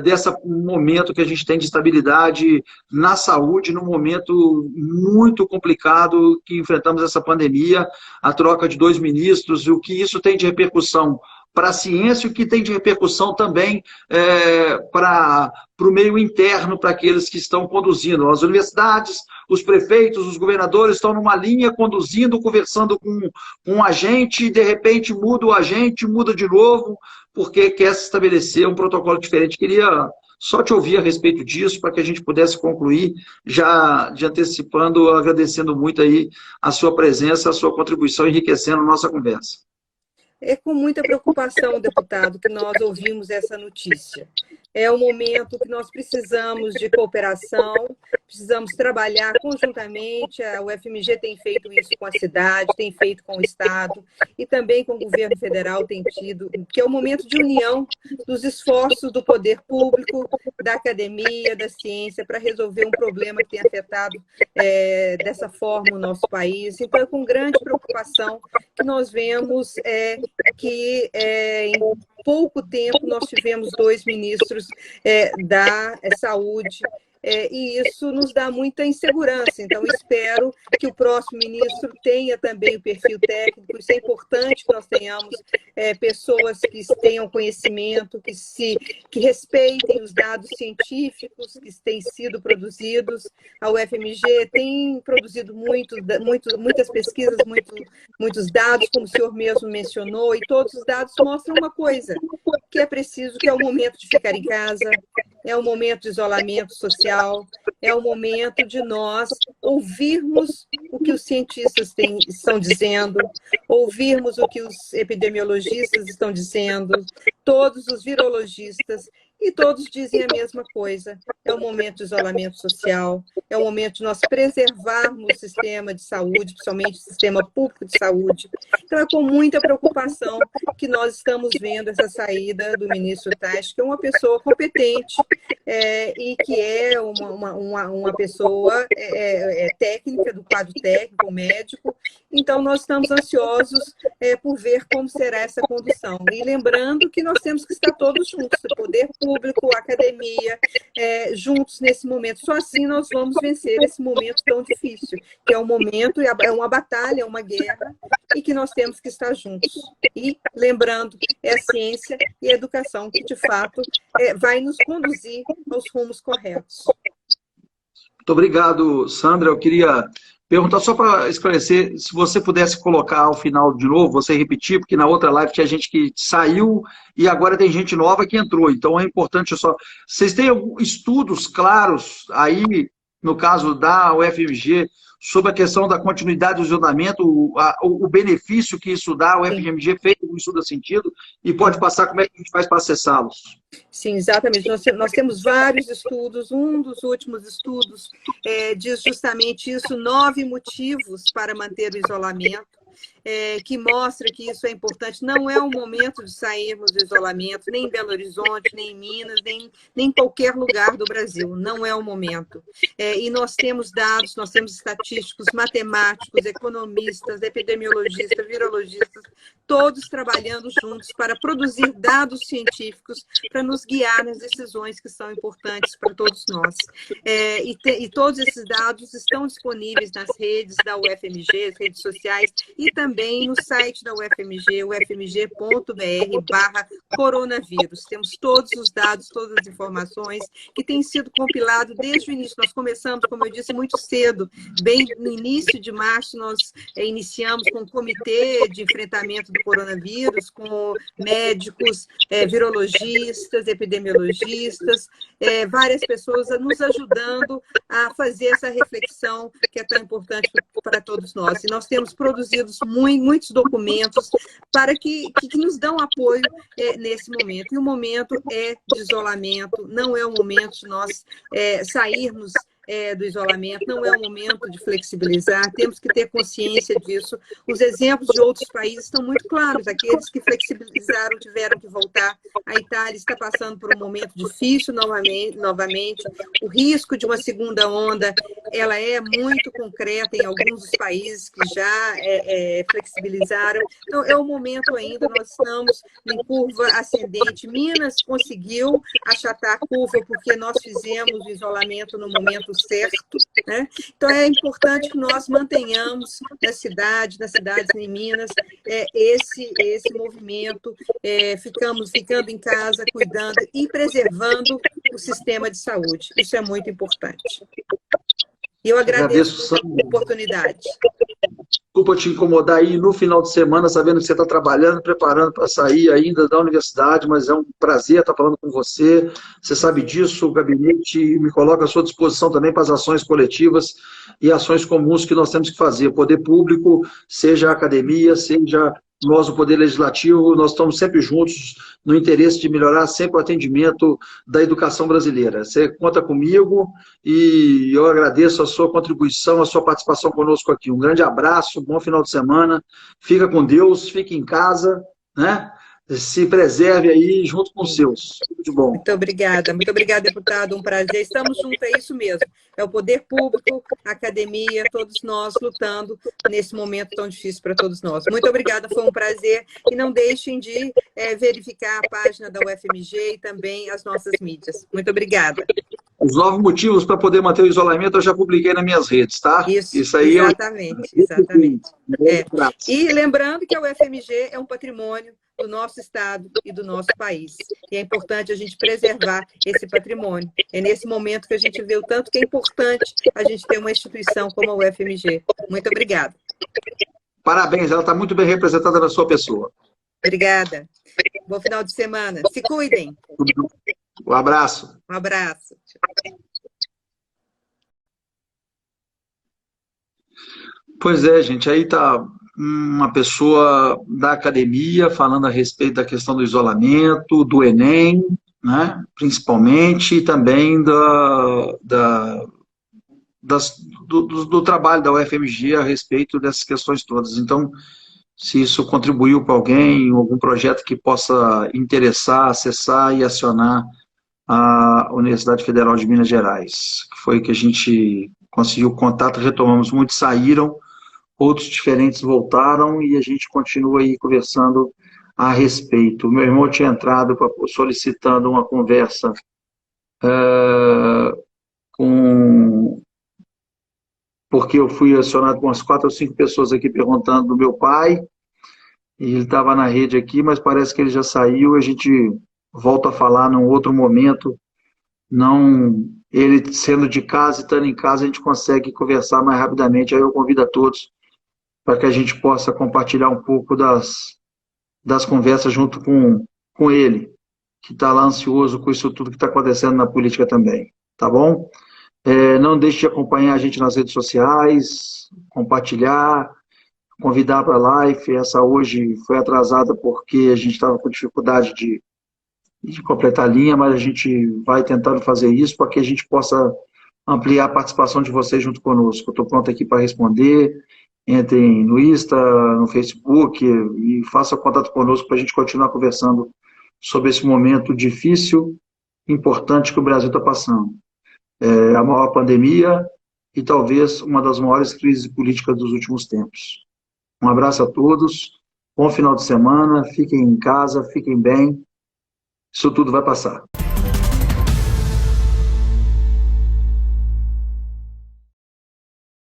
desse momento que a gente tem de estabilidade na saúde, num momento muito complicado que enfrentamos essa pandemia, a troca de 2 ministros, o que isso tem de repercussão para a ciência e o que tem de repercussão também para o meio interno, para aqueles que estão conduzindo. As universidades, os prefeitos, os governadores estão numa linha conduzindo, conversando com um agente, e de repente muda o agente, muda de novo, porque quer se estabelecer um protocolo diferente. Queria só te ouvir a respeito disso, para que a gente pudesse concluir, já de antecipando, agradecendo muito aí a sua presença, a sua contribuição, enriquecendo a nossa conversa. É com muita preocupação, deputado, que nós ouvimos essa notícia. É um momento que nós precisamos de cooperação, precisamos trabalhar conjuntamente. A UFMG tem feito isso com a cidade, tem feito com o Estado e também com o governo federal tem tido, que é um momento de união dos esforços do poder público, da academia, da ciência, para resolver um problema que tem afetado dessa forma o nosso país. Então, é com grande preocupação que nós vemos que em pouco tempo nós tivemos 2 ministros da saúde, e isso nos dá muita insegurança. Então, espero que o próximo ministro tenha também o perfil técnico. Isso é importante que nós tenhamos pessoas que tenham conhecimento, que respeitem os dados científicos que têm sido produzidos. A UFMG tem produzido muitas pesquisas, muitos dados, como o senhor mesmo mencionou, e todos os dados mostram uma coisa, que é preciso, que é o momento de ficar em casa, é o momento de isolamento social, é o momento de nós ouvirmos o que os cientistas estão dizendo, ouvirmos o que os epidemiologistas estão dizendo, todos os virologistas, e todos dizem a mesma coisa. É o momento de isolamento social, é o momento de nós preservarmos o sistema de saúde, principalmente o sistema público de saúde. Então, é com muita preocupação que nós estamos vendo essa saída do ministro Tais, que é uma pessoa competente e que é uma pessoa técnica, do quadro técnico, médico. Então, nós estamos ansiosos por ver como será essa condução. E lembrando que nós temos que estar todos juntos, o poder público, a academia, juntos nesse momento. Só assim nós vamos vencer esse momento tão difícil, que é um momento, é uma batalha, é uma guerra, e que nós temos que estar juntos. E, lembrando, é a ciência e a educação que, de fato, vai nos conduzir aos rumos corretos. Muito obrigado, Sandra. Eu queria perguntar, só para esclarecer, se você pudesse colocar ao final de novo, você repetir, porque na outra live tinha gente que saiu e agora tem gente nova que entrou. Então é importante só... Vocês têm estudos claros aí no caso da UFMG, sobre a questão da continuidade do isolamento, o benefício que isso dá, o Sim. FMG fez um estudo nesse sentido, e pode passar como é que a gente faz para acessá-los. Sim, exatamente. Nós temos vários estudos. Um dos últimos estudos diz justamente isso, 9 motivos para manter o isolamento, que mostra que isso é importante. Não é o momento de sairmos do isolamento, nem em Belo Horizonte, nem em Minas, nem em qualquer lugar do Brasil. Não é o momento. E nós temos dados, nós temos estatísticos, matemáticos, economistas, epidemiologistas, virologistas, todos trabalhando juntos para produzir dados científicos para nos guiar nas decisões que são importantes para todos nós. E todos esses dados estão disponíveis nas redes da UFMG, as redes sociais, e também no site da UFMG, ufmg.br/coronavírus. Temos todos os dados, todas as informações que têm sido compilados desde o início. Nós começamos, como eu disse, muito cedo, bem no início de março, nós iniciamos com o Comitê de Enfrentamento do Coronavírus, com médicos, virologistas, epidemiologistas, várias pessoas nos ajudando a fazer essa reflexão que é tão importante para todos nós. E nós temos produzido muitos documentos para que nos dão apoio nesse momento. E o momento é de isolamento, não é o momento de nós sairmos do isolamento, não é o momento de flexibilizar, temos que ter consciência disso. Os exemplos de outros países estão muito claros, aqueles que flexibilizaram tiveram que voltar. A Itália está passando por um momento difícil novamente. O risco de uma segunda onda, ela é muito concreta em alguns dos países que já flexibilizaram. Então, é o momento ainda, nós estamos em curva ascendente. Minas conseguiu achatar a curva porque nós fizemos o isolamento no momento certo, né? Então, é importante que nós mantenhamos nas cidades em Minas, esse movimento, ficando em casa, cuidando e preservando o sistema de saúde. Isso é muito importante. E eu agradeço a oportunidade. Desculpa te incomodar aí no final de semana, sabendo que você está trabalhando, preparando para sair ainda da universidade, mas é um prazer estar falando com você. Você sabe disso, o gabinete me coloca à sua disposição também para as ações coletivas e ações comuns que nós temos que fazer. Poder público, seja a academia, seja nós, o Poder Legislativo, nós estamos sempre juntos no interesse de melhorar sempre o atendimento da educação brasileira. Você conta comigo e eu agradeço a sua contribuição, a sua participação conosco aqui. Um grande abraço, bom final de semana, fica com Deus, fique em casa, né? Se preserve aí junto com os seus. Tudo de bom. Muito obrigada, deputado, um prazer. Estamos juntos, é isso mesmo. É o poder público, a academia, todos nós lutando nesse momento tão difícil para todos nós. Muito obrigada, foi um prazer. E não deixem de verificar a página da UFMG e também as nossas mídias. Muito obrigada. Os 9 motivos para poder manter o isolamento eu já publiquei nas minhas redes, tá? Isso aí exatamente. E lembrando que a UFMG é um patrimônio do nosso estado e do nosso país. E é importante a gente preservar esse patrimônio. É nesse momento que a gente vê o tanto que é importante a gente ter uma instituição como a UFMG. Muito obrigada. Parabéns, ela está muito bem representada na sua pessoa. Obrigada. Bom final de semana. Se cuidem. Um abraço. Um abraço. Pois é, gente, aí está uma pessoa da academia falando a respeito da questão do isolamento, do Enem, né, principalmente, e também do trabalho da UFMG a respeito dessas questões todas. Então, se isso contribuiu para alguém, algum projeto que possa interessar, acessar e acionar a Universidade Federal de Minas Gerais, que foi que a gente conseguiu contato, retomamos, muitos saíram, outros diferentes voltaram e a gente continua aí conversando a respeito. Meu irmão tinha entrado solicitando uma conversa porque eu fui acionado com umas 4 ou 5 pessoas aqui perguntando do meu pai, e ele estava na rede aqui, mas parece que ele já saiu, a gente volta a falar num outro momento, não, ele sendo de casa e estando em casa, a gente consegue conversar mais rapidamente, aí eu convido a todos para que a gente possa compartilhar um pouco das conversas junto com ele, que está lá ansioso com isso tudo que está acontecendo na política também, tá bom? Não deixe de acompanhar a gente nas redes sociais, compartilhar, convidar para a live. Essa hoje foi atrasada porque a gente estava com dificuldade de completar a linha, mas a gente vai tentando fazer isso para que a gente possa ampliar a participação de vocês junto conosco. Eu estou pronto aqui para responder. Entrem no Insta, no Facebook e façam contato conosco para a gente continuar conversando sobre esse momento difícil, importante que o Brasil está passando. A maior pandemia e talvez uma das maiores crises políticas dos últimos tempos. Um abraço a todos, bom final de semana, fiquem em casa, fiquem bem, isso tudo vai passar.